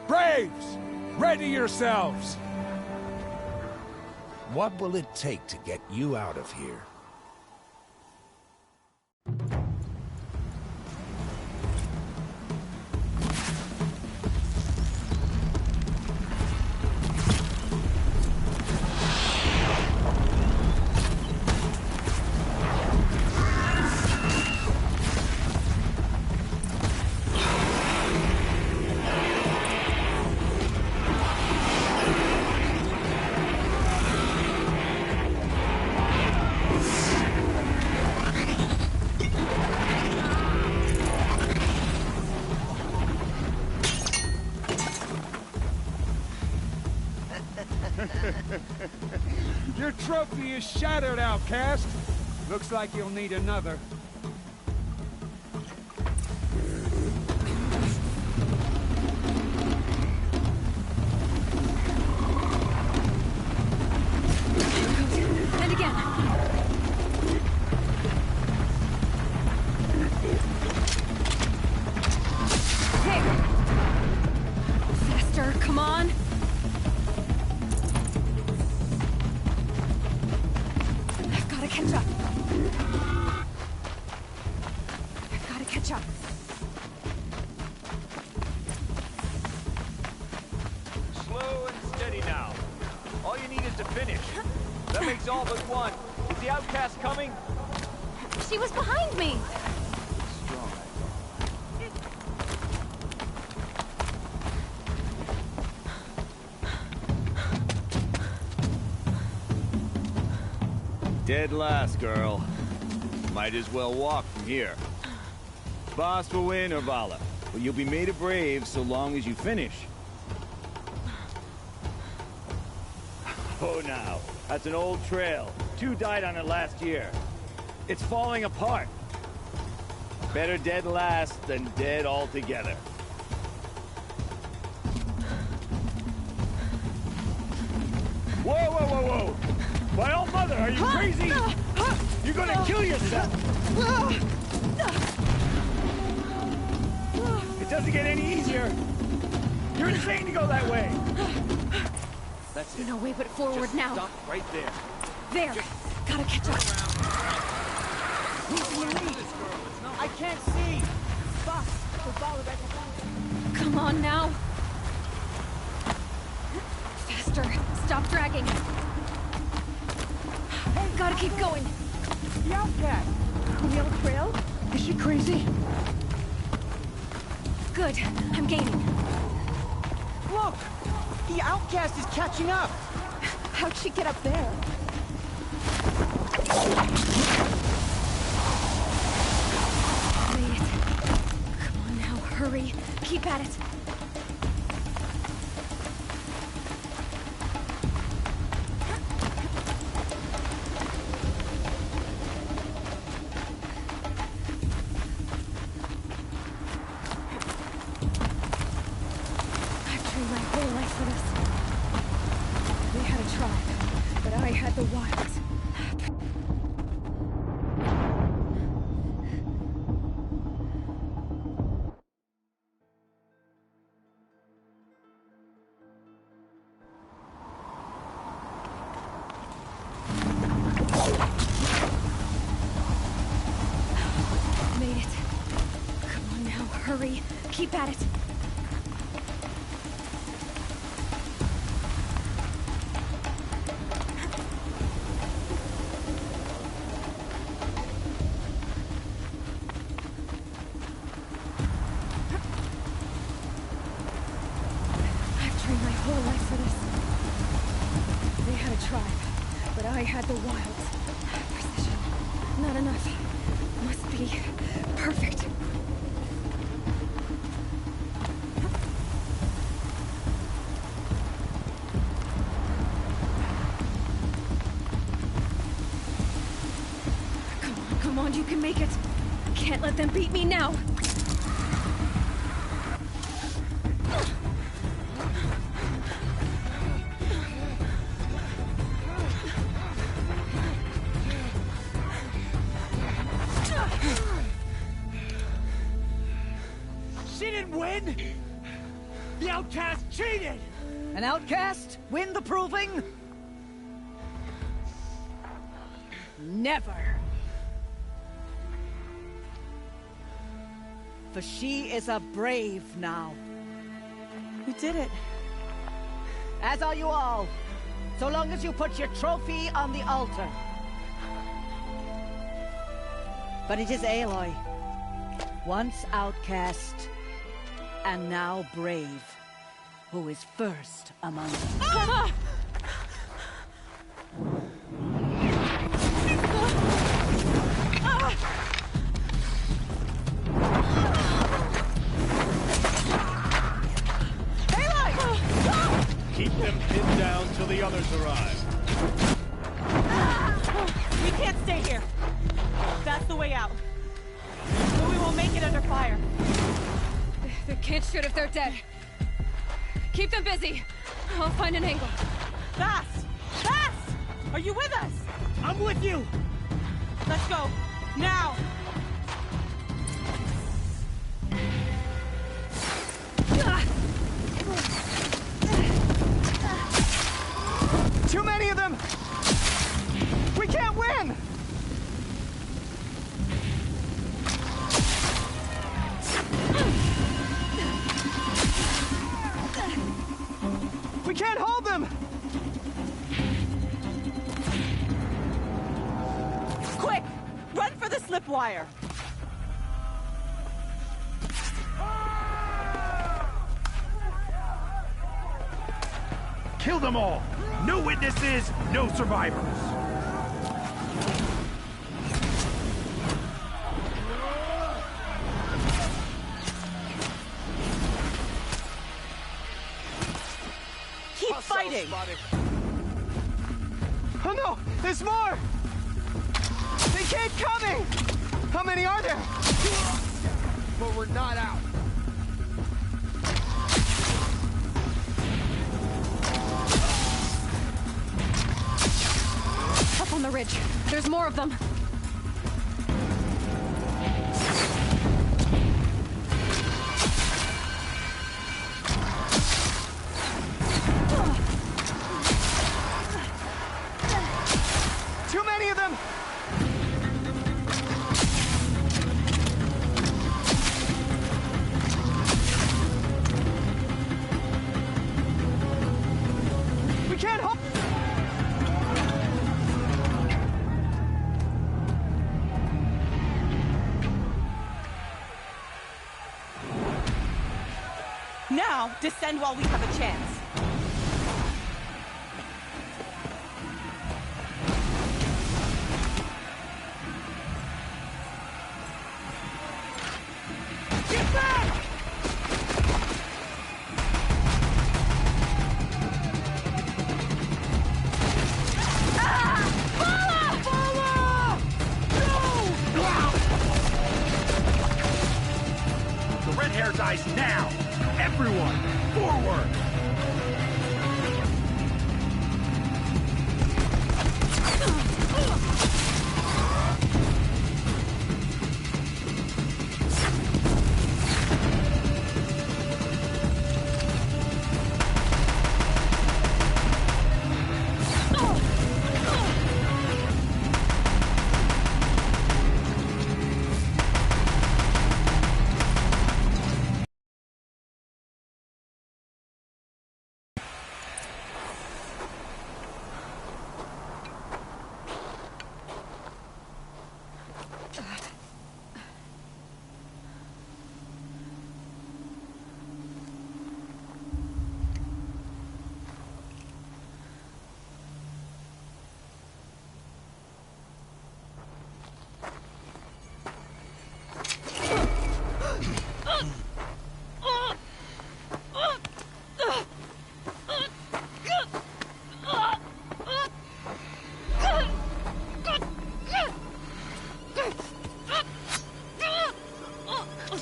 Braves! Ready yourselves! What will it take to get you out of here? Your trophy is shattered, Outcast. Looks like you'll need another. catch up. I've gotta catch up. Slow and steady now. All you need is to finish. That makes all but one. Is the outcast coming? She was behind me! Dead last, girl. Might as well walk from here. Boss will win or Vala, but you'll be made a brave so long as you finish. Oh, now. That's an old trail. 2 died on it last year. It's falling apart. Better dead last than dead altogether. Whoa, whoa, whoa, whoa! My old mother, are you crazy? You're gonna kill yourself! It doesn't get any easier! You're insane to go that way! That's it. No way but forward Just now. Stop right there. There! Gotta catch up. I can't see! Boss! Come on now! Faster! Stop dragging! Gotta keep going! The outcast! On the old trail? Is she crazy? Good. I'm gaining. Look! The outcast is catching up! How'd she get up there? Made it. Come on now, hurry. Keep at it. I've trained my whole life for this. They had a tribe, but I had the wilds. Made it. Come on now, hurry. Keep at it. I've trained my whole life for this. They had a tribe, but I had the wilds. Precision. Not enough. Must be perfect. Come on, you can make it. Can't let them beat me now. She didn't win! The outcast cheated! An outcast? Win the proving? Never. For she is a brave now. We did it. As are you all. So long as you put your trophy on the altar. But it is Aloy. Once outcast, and now brave, who is first among them. Keep them pinned down till the others arrive. We can't stay here. That's the way out. But we won't make it under fire. They can't shoot if they're dead. Keep them busy. I'll find an angle. Fast! Fast! Are you with us? I'm with you! Let's go. Now! Too many of them! We can't win! tripwire! Kill them all! No witnesses, no survivors! Keep fighting! Oh no! There's more! They keep coming! How many are there? But we're not out. Up on the ridge. There's more of them. Too many of them! We can't hold... Now, descend while we have a chance. Get back! The red hair dies now! Everyone, forward!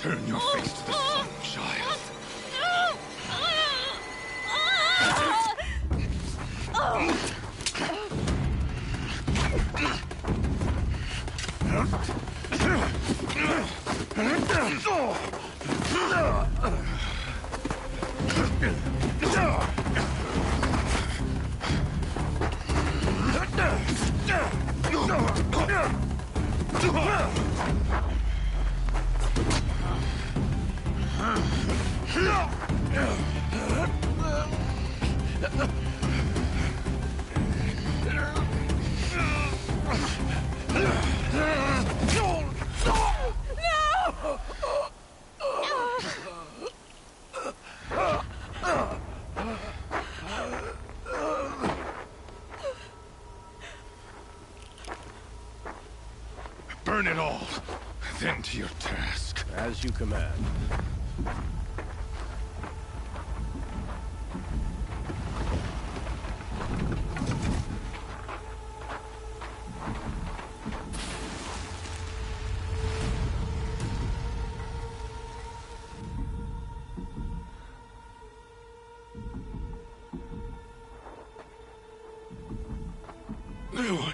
Turn your face to the sun, child. Burn it all, then to your task. As you command. Aloy.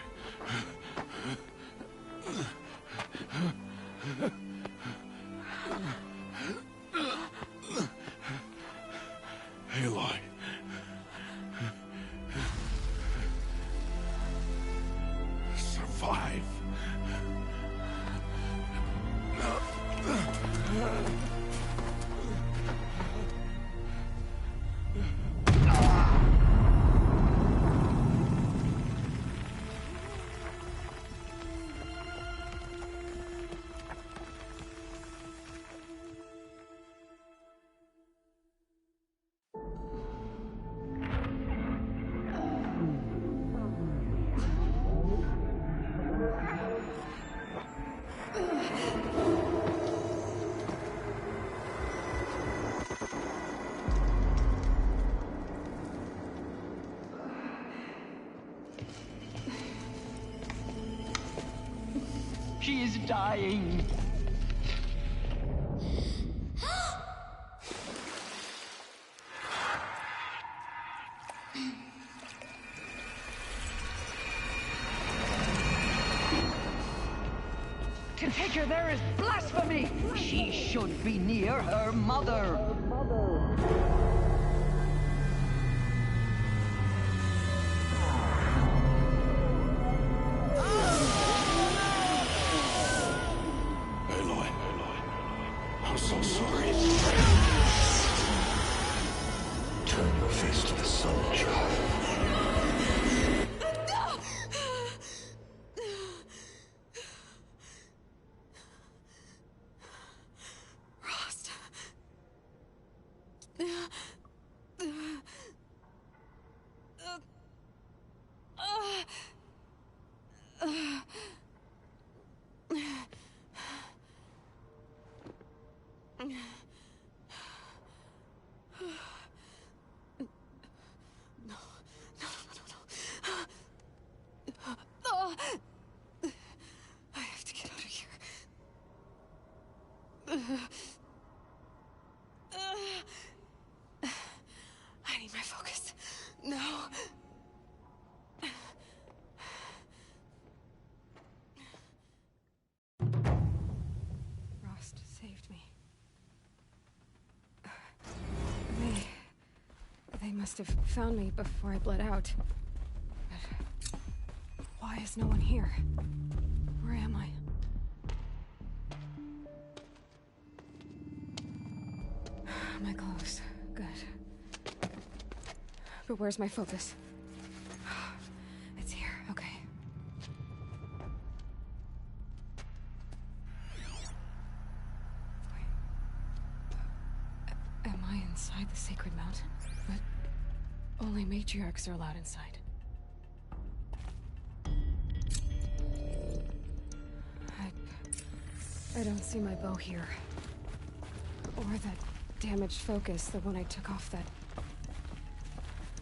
She is dying. To take her there is blasphemy! She should be near her mother! Aloy, I'm so sorry. Turn your face to the sun, child. I have to get out of here. I need my focus. No. Rost saved me. They must have found me before I bled out. But why is no one here? Where am I? My clothes. Good. But where's my focus? It's here. Okay. Wait. Am I inside the sacred mountain? But only matriarchs are allowed inside. I don't see my bow here. Or that damaged focus, the one I took off that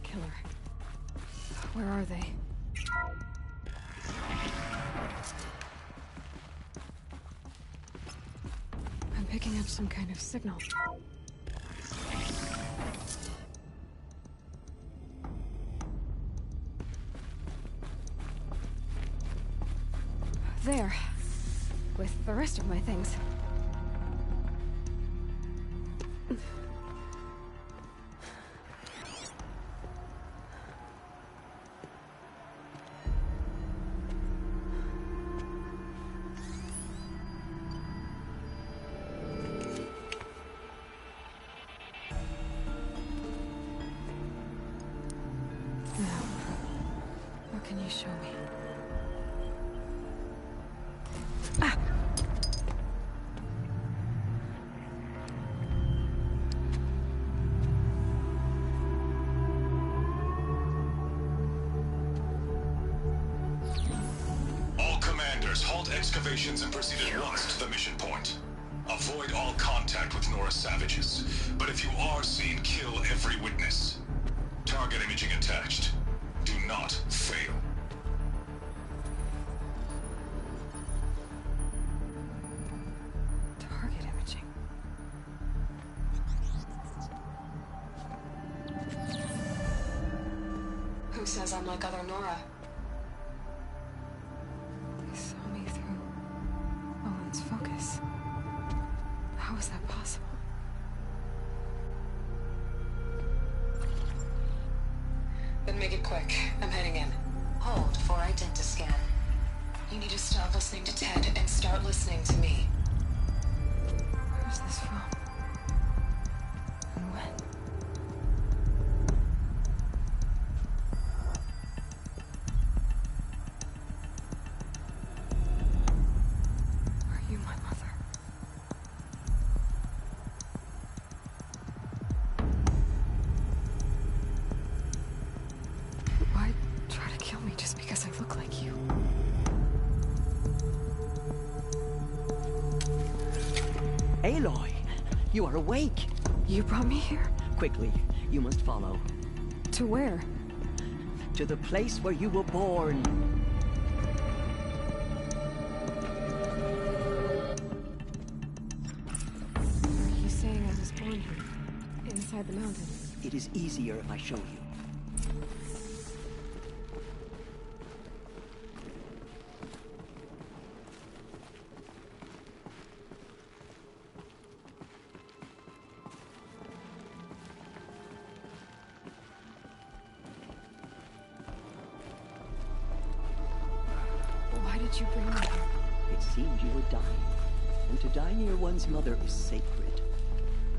killer. Where are they? I'm picking up some kind of signal. There. With the rest of my things. Now, what can you show me? Excavations and proceed at once to the mission point. Avoid all contact with Nora savages, but if you are seen, kill every witness. Target imaging attached. Do not fail. Target imaging. Who says I'm like other Nora? Focus. How is that possible? Then make it quick. I'm heading in. Hold for identiscan. You need to stop listening to Ted and start listening to me. Where's this from? And when? Just because I look like you. Aloy, you are awake. You brought me here? Quickly, you must follow. To where? To the place where you were born. It is easier if I show you. Why did you bring me here? It seemed you were dying, and to die near one's mother is sacred.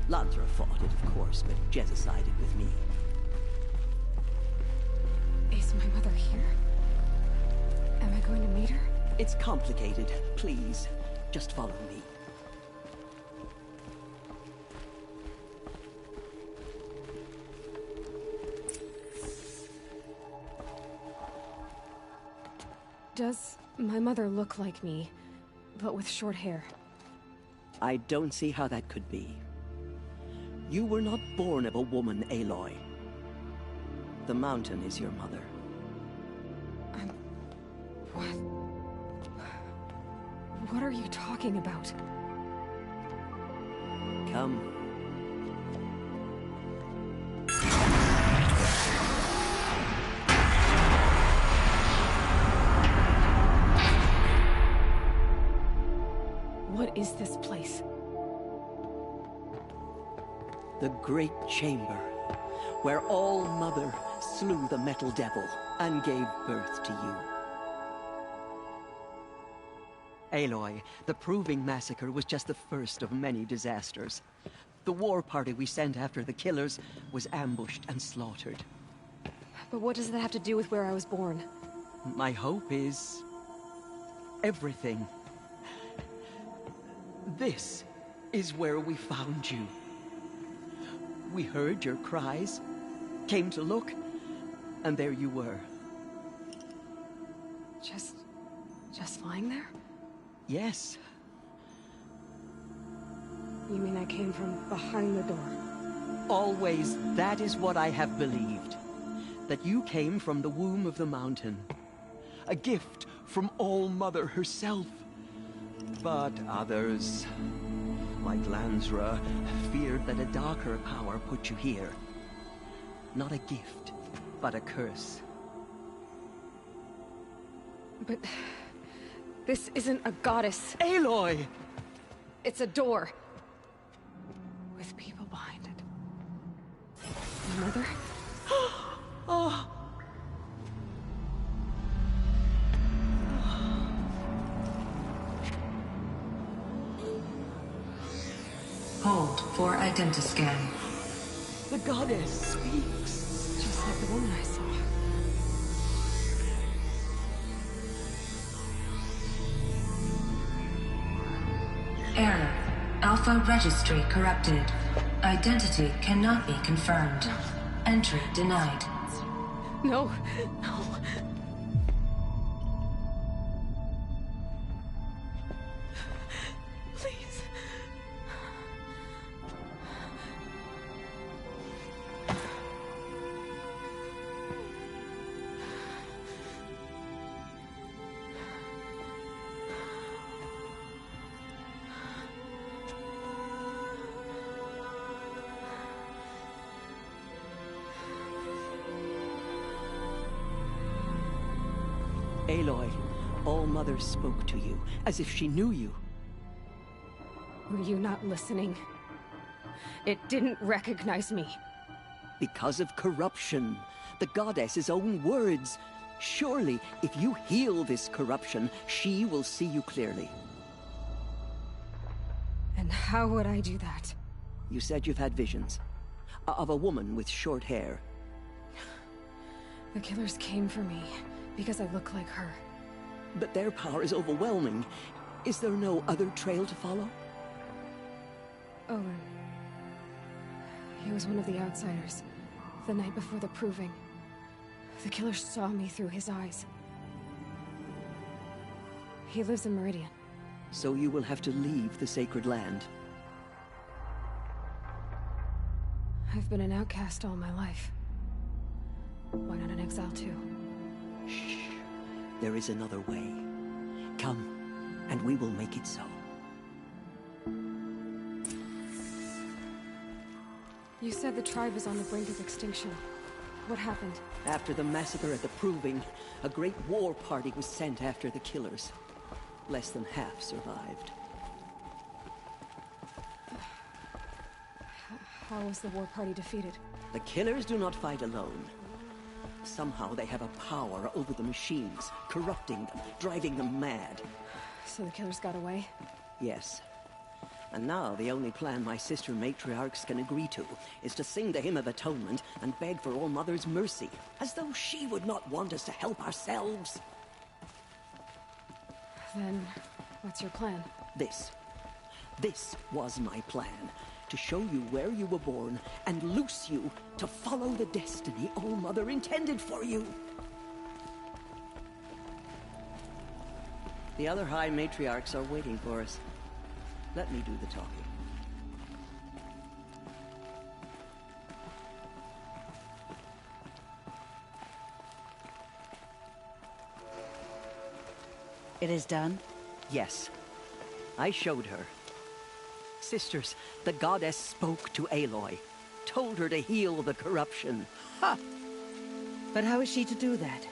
Lansra fought it, of course, but Jezza sided with me. Is my mother here? Am I going to meet her? It's complicated. Please, just follow me. Does my mother look like me, but with short hair? I don't see how that could be. You were not born of a woman, Aloy. The mountain is your mother. What are you talking about? Come. What is this place? The Great Chamber, where All-Mother slew the Metal Devil and gave birth to you. Aloy, the Proving Massacre was just the first of many disasters. The war party we sent after the killers was ambushed and slaughtered. But what does that have to do with where I was born? My hope is... everything. This is where we found you. We heard your cries, came to look, and there you were. Just lying there? Yes. You mean I came from behind the door? Always, that is what I have believed. That you came from the womb of the mountain. A gift from All-Mother herself. But others, like Lansra, feared that a darker power put you here. Not a gift, but a curse. But... this isn't a goddess. Aloy! It's a door. With people behind it. Mother? Oh! Hold for identiscan. The goddess speaks. Just like the woman I saw. Error. Alpha registry corrupted. Identity cannot be confirmed. Entry denied. No. No. Please. Aloy, All-Mother spoke to you, as if she knew you. Were you not listening? It didn't recognize me. Because of corruption. The goddess's own words. Surely, if you heal this corruption, she will see you clearly. And how would I do that? You said you've had visions. Of a woman with short hair. The killers came for me because I look like her. But their power is overwhelming. Is there no other trail to follow? Owen. He was one of the outsiders. The night before the Proving. The killer saw me through his eyes. He lives in Meridian. So you will have to leave the sacred land. I've been an outcast all my life. Why not an exile too? Shh. There is another way. Come, and we will make it so. You said the tribe was on the brink of extinction. What happened? After the massacre at the Proving, a great war party was sent after the killers. Less than half survived. How was the war party defeated? The killers do not fight alone. Somehow they have a power over the machines, corrupting them, driving them mad. So the killers got away? Yes. And now the only plan my sister matriarchs can agree to is to sing the Hymn of Atonement and beg for All Mother's mercy, as though she would not want us to help ourselves. Then, what's your plan? This was my plan. To show you where you were born and loose you to follow the destiny All Mother intended for you. The other High Matriarchs are waiting for us. Let me do the talking. It is done? Yes. I showed her. Sisters, the goddess spoke to Aloy, told her to heal the corruption. Ha! But how is she to do that?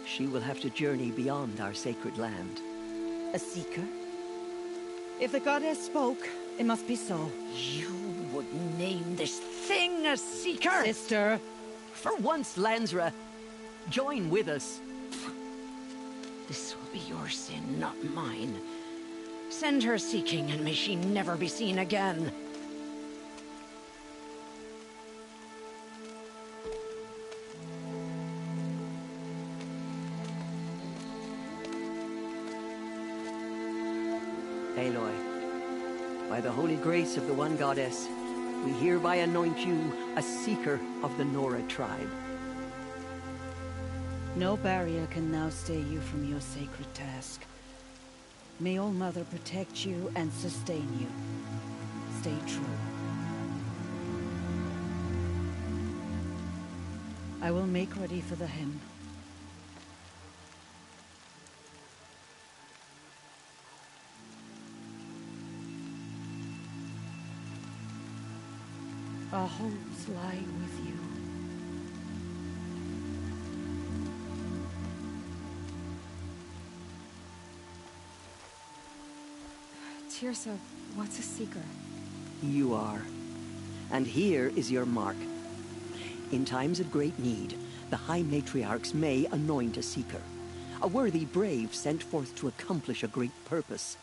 She will have to journey beyond our sacred land. A seeker? If the goddess spoke, it must be so. You would name this thing a seeker? Sister! For once, Lansra, join with us. This will be your sin, not mine. Send her seeking, and may she never be seen again. Aloy, by the holy grace of the One Goddess, we hereby anoint you a seeker of the Nora tribe. No barrier can now stay you from your sacred task. May All Mother protect you and sustain you. Stay true. I will make ready for the hymn. Our hopes lie with you. Teersa, what's a seeker? You are. And here is your mark. In times of great need, the High Matriarchs may anoint a seeker. A worthy brave sent forth to accomplish a great purpose.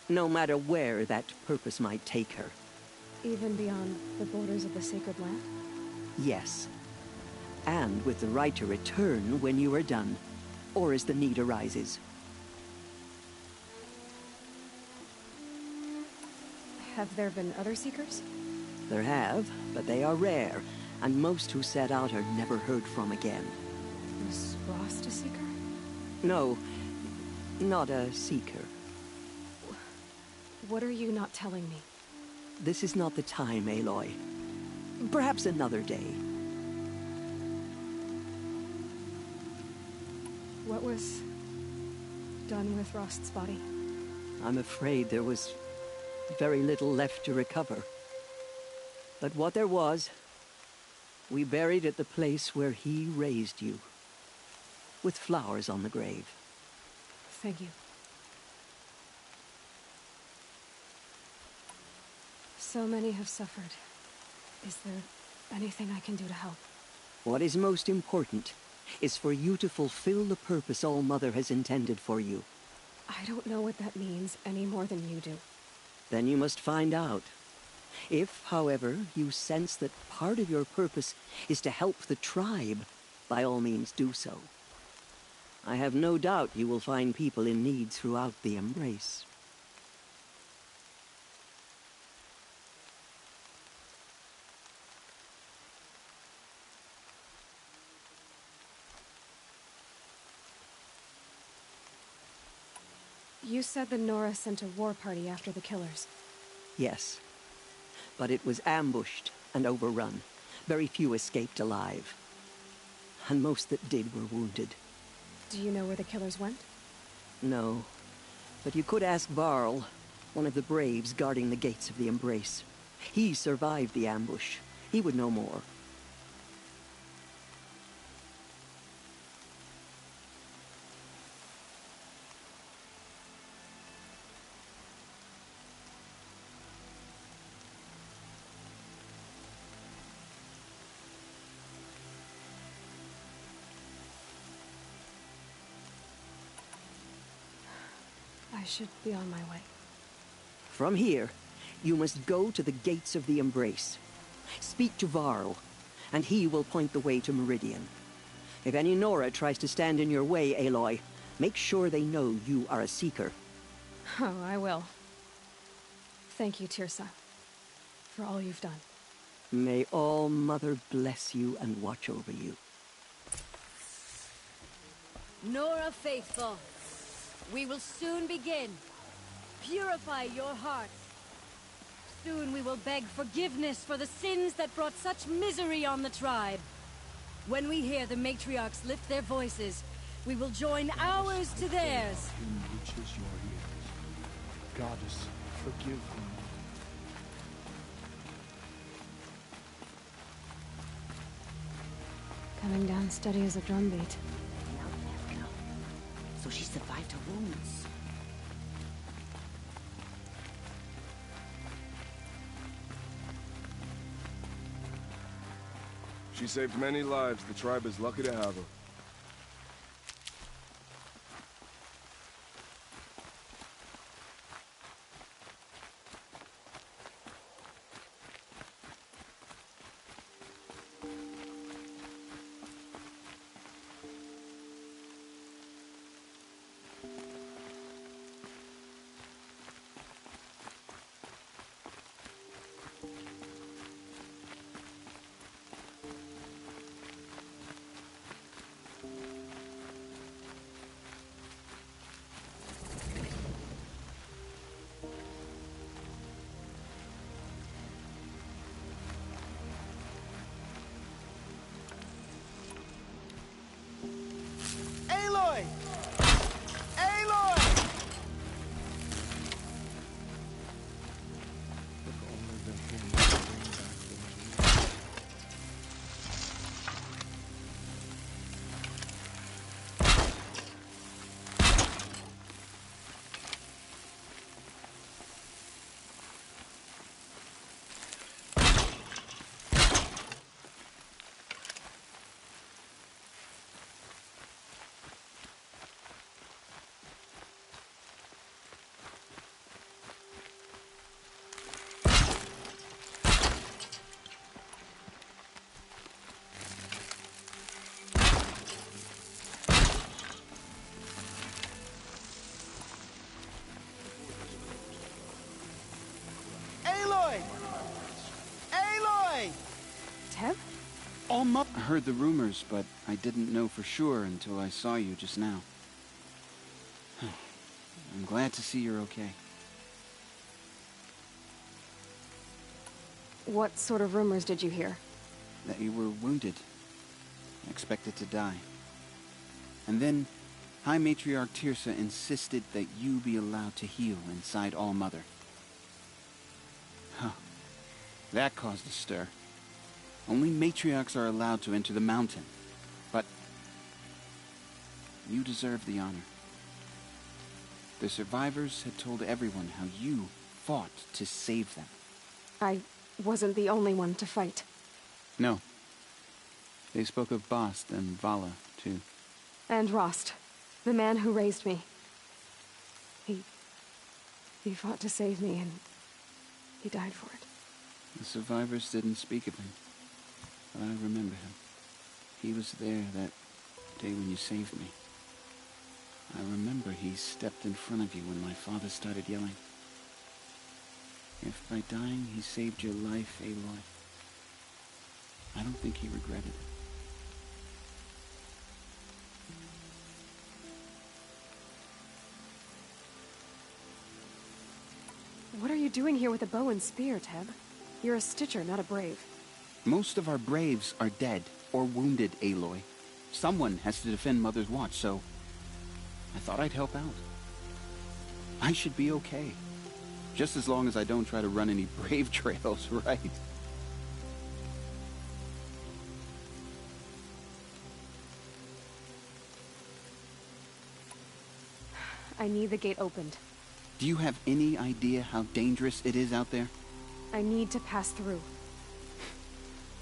No matter where that purpose might take her. Even beyond the borders of the sacred land? Yes. And with the right to return when you are done, or as the need arises. Have there been other seekers? There have, but they are rare, and most who set out are never heard from again. Was Rost a seeker? No, not a seeker. What are you not telling me? This is not the time, Aloy. Perhaps another day. What was done with Rost's body? I'm afraid there was very little left to recover. But what there was, we buried at the place where he raised you, with flowers on the grave. Thank you. So many have suffered. Is there anything I can do to help? What is most important is for you to fulfill the purpose All Mother has intended for you. I don't know what that means any more than you do. Then you must find out. If, however, you sense that part of your purpose is to help the tribe, by all means do so. I have no doubt you will find people in need throughout the Embrace. You said the Nora sent a war party after the killers. Yes. But it was ambushed and overrun. Very few escaped alive. And most that did were wounded. Do you know where the killers went? No. But you could ask Varl, one of the braves guarding the gates of the Embrace. He survived the ambush, He would know more. I should be on my way. From here, you must go to the gates of the Embrace. Speak to Varl, and he will point the way to Meridian. If any Nora tries to stand in your way, Aloy, make sure they know you are a Seeker. Oh, I will. Thank you, Teersa, for all you've done. May All Mother bless you and watch over you. Nora Faithful, we will soon begin. Purify your hearts. Soon we will beg forgiveness for the sins that brought such misery on the tribe. When we hear the matriarchs lift their voices, we will join ours to theirs. Reaches your ears. Goddess, forgive them. Coming down steady as a drumbeat. So she survived her wounds. She saved many lives. The tribe is lucky to have her. Aloy! Aloy! Aloy! Aloy! Teb? All-Mother heard the rumors, but I didn't know for sure until I saw you just now. I'm glad to see you're okay. What sort of rumors did you hear? That you were wounded. Expected to die. And then, High Matriarch Teersa insisted that you be allowed to heal inside All-Mother. Huh. That caused a stir. Only matriarchs are allowed to enter the mountain. But you deserve the honor. The survivors had told everyone how you fought to save them. I wasn't the only one to fight. No. They spoke of Bast and Vala, too. And Rost, the man who raised me. He fought to save me, and he died for it. The survivors didn't speak of him, but I remember him. He was there that day when you saved me. I remember he stepped in front of you when my father started yelling. If by dying he saved your life, Aloy, I don't think he regretted it. What are you doing here with a bow and spear, Teb? You're a Stitcher, not a Brave. Most of our Braves are dead or wounded, Aloy. Someone has to defend Mother's Watch, so I thought I'd help out. I should be okay. Just as long as I don't try to run any Brave trails, right? I need the gate opened. Do you have any idea how dangerous it is out there? I need to pass through.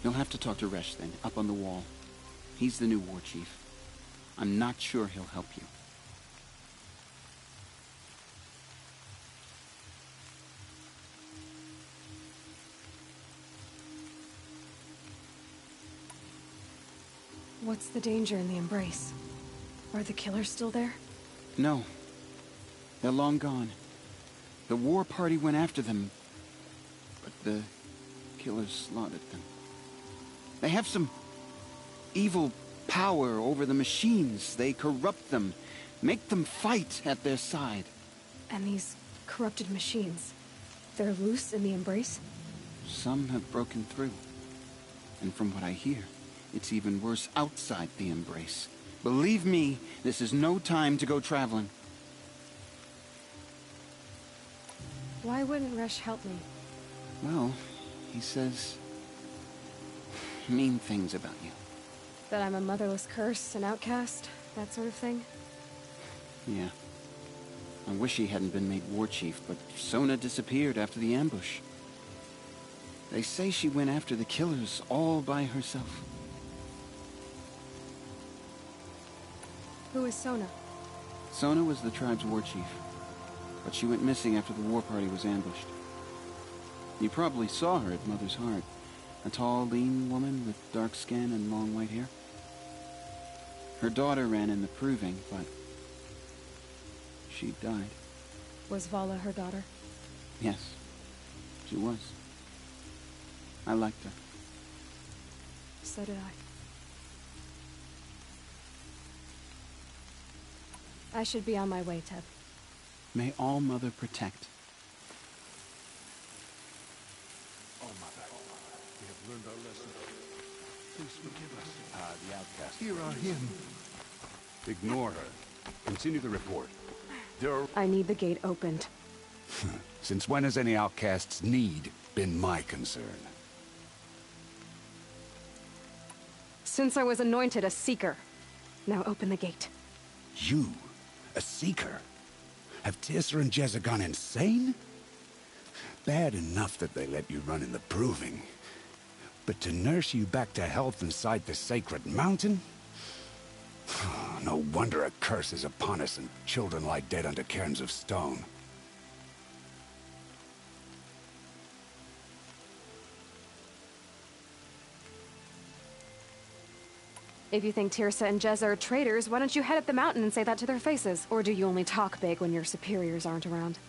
You'll have to talk to Resh then, up on the wall. He's the new war chief. I'm not sure he'll help you. What's the danger in the Embrace? Are the killers still there? No. They're long gone. The war party went after them, but the killers slaughtered them. They have some evil power over the machines. They corrupt them, make them fight at their side. And these corrupted machines, they're loose in the Embrace? Some have broken through. And from what I hear, it's even worse outside the Embrace. Believe me, this is no time to go traveling. Why wouldn't Resh help me? Well, he says mean things about you. That I'm a motherless curse, an outcast, that sort of thing? Yeah. I wish he hadn't been made war chief, but Sona disappeared after the ambush. They say she went after the killers all by herself. Who is Sona? Sona was the tribe's war chief, but she went missing after the war party was ambushed. You probably saw her at Mother's Heart. A tall, lean woman with dark skin and long white hair. Her daughter ran in the proving, but she died. Was Vala her daughter? Yes, she was. I liked her. So did I. I should be on my way, Teb. May All Mother protect. Learned our lesson. Please forgive us. The outcast. Here are him. Ignore her. Continue the report. I need the gate opened. Since when has any outcast's need been my concern? Since I was anointed a Seeker. Now open the gate. You? A Seeker? Have Teersa and Jezza gone insane? Bad enough that they let you run in the proving. But to nurse you back to health inside the sacred mountain? No wonder a curse is upon us and children lie dead under cairns of stone. If you think Teersa and Jezza are traitors, why don't you head up the mountain and say that to their faces? Or do you only talk big when your superiors aren't around?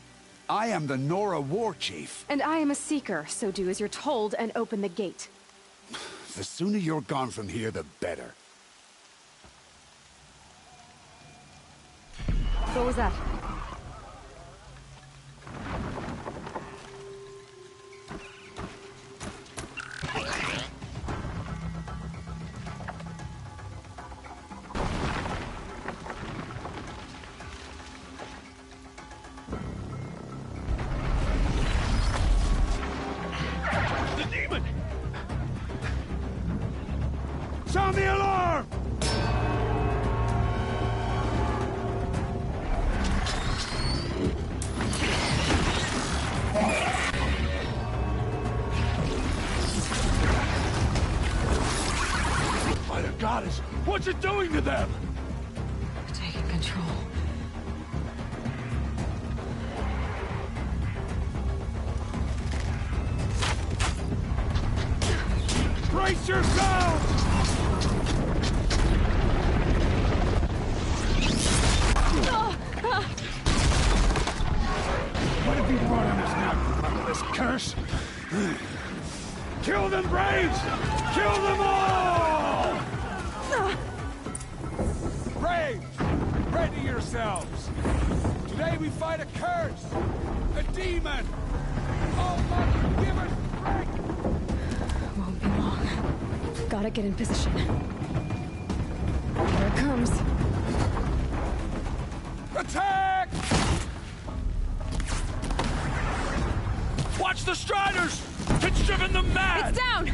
I am the Nora war chief. And I am a Seeker, so do as you're told and open the gate. The sooner you're gone from here, the better. What was that? The demon! Sound the alarm! By the goddess, what's it doing to them? Taking control. Brace yourselves! What have you brought on us now, you motherless curse? Kill them, Braves! Kill them all! Braves, ready yourselves! Today we fight a curse! A demon! Oh, Mother, give us strength! Won't be long. Gotta get in position. Here it comes. Attack! Watch the Striders! It's driven them mad! It's down!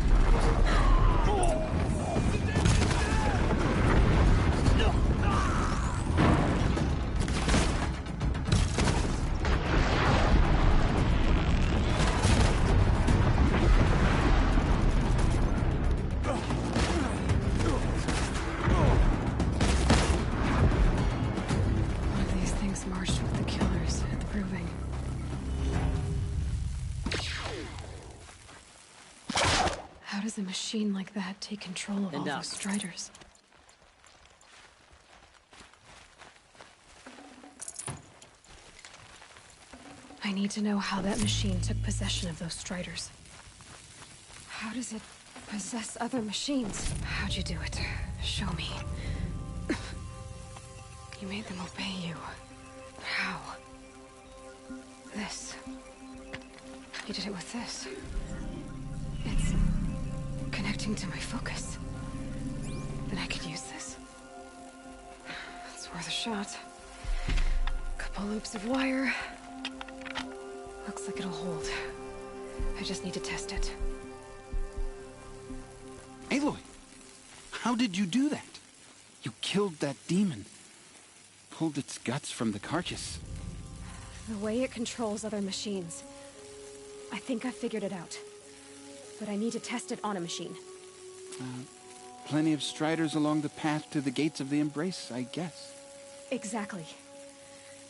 does a machine like that take control of all those Striders? I need to know how that machine took possession of those Striders. How does it possess other machines? How'd you do it? Show me. You made them obey you. How? This. You did it with this. It's connecting to my focus. Then I could use this. It's worth a shot. Couple loops of wire. Looks like it'll hold. I just need to test it. Aloy! How did you do that? You killed that demon. Pulled its guts from the carcass. The way it controls other machines. I think I figured it out. But I need to test it on a machine. Plenty of Striders along the path to the gates of the Embrace, I guess. Exactly.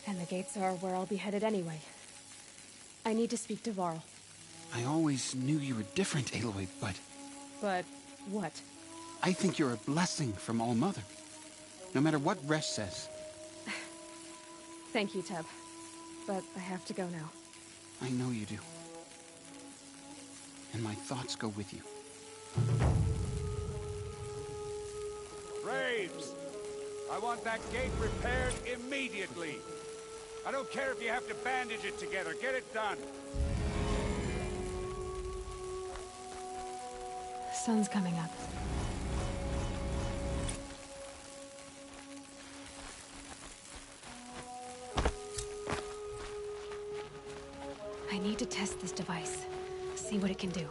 And the gates are where I'll be headed anyway. I need to speak to Varl. I always knew you were different, Aloy, but... But what? I think you're a blessing from All-Mother. No matter what Resh says. Thank you, Teb. But I have to go now. I know you do. And my thoughts go with you. Braves! I want that gate repaired immediately. I don't care if you have to bandage it together. Get it done. The sun's coming up. I need to test this device. See what it can do.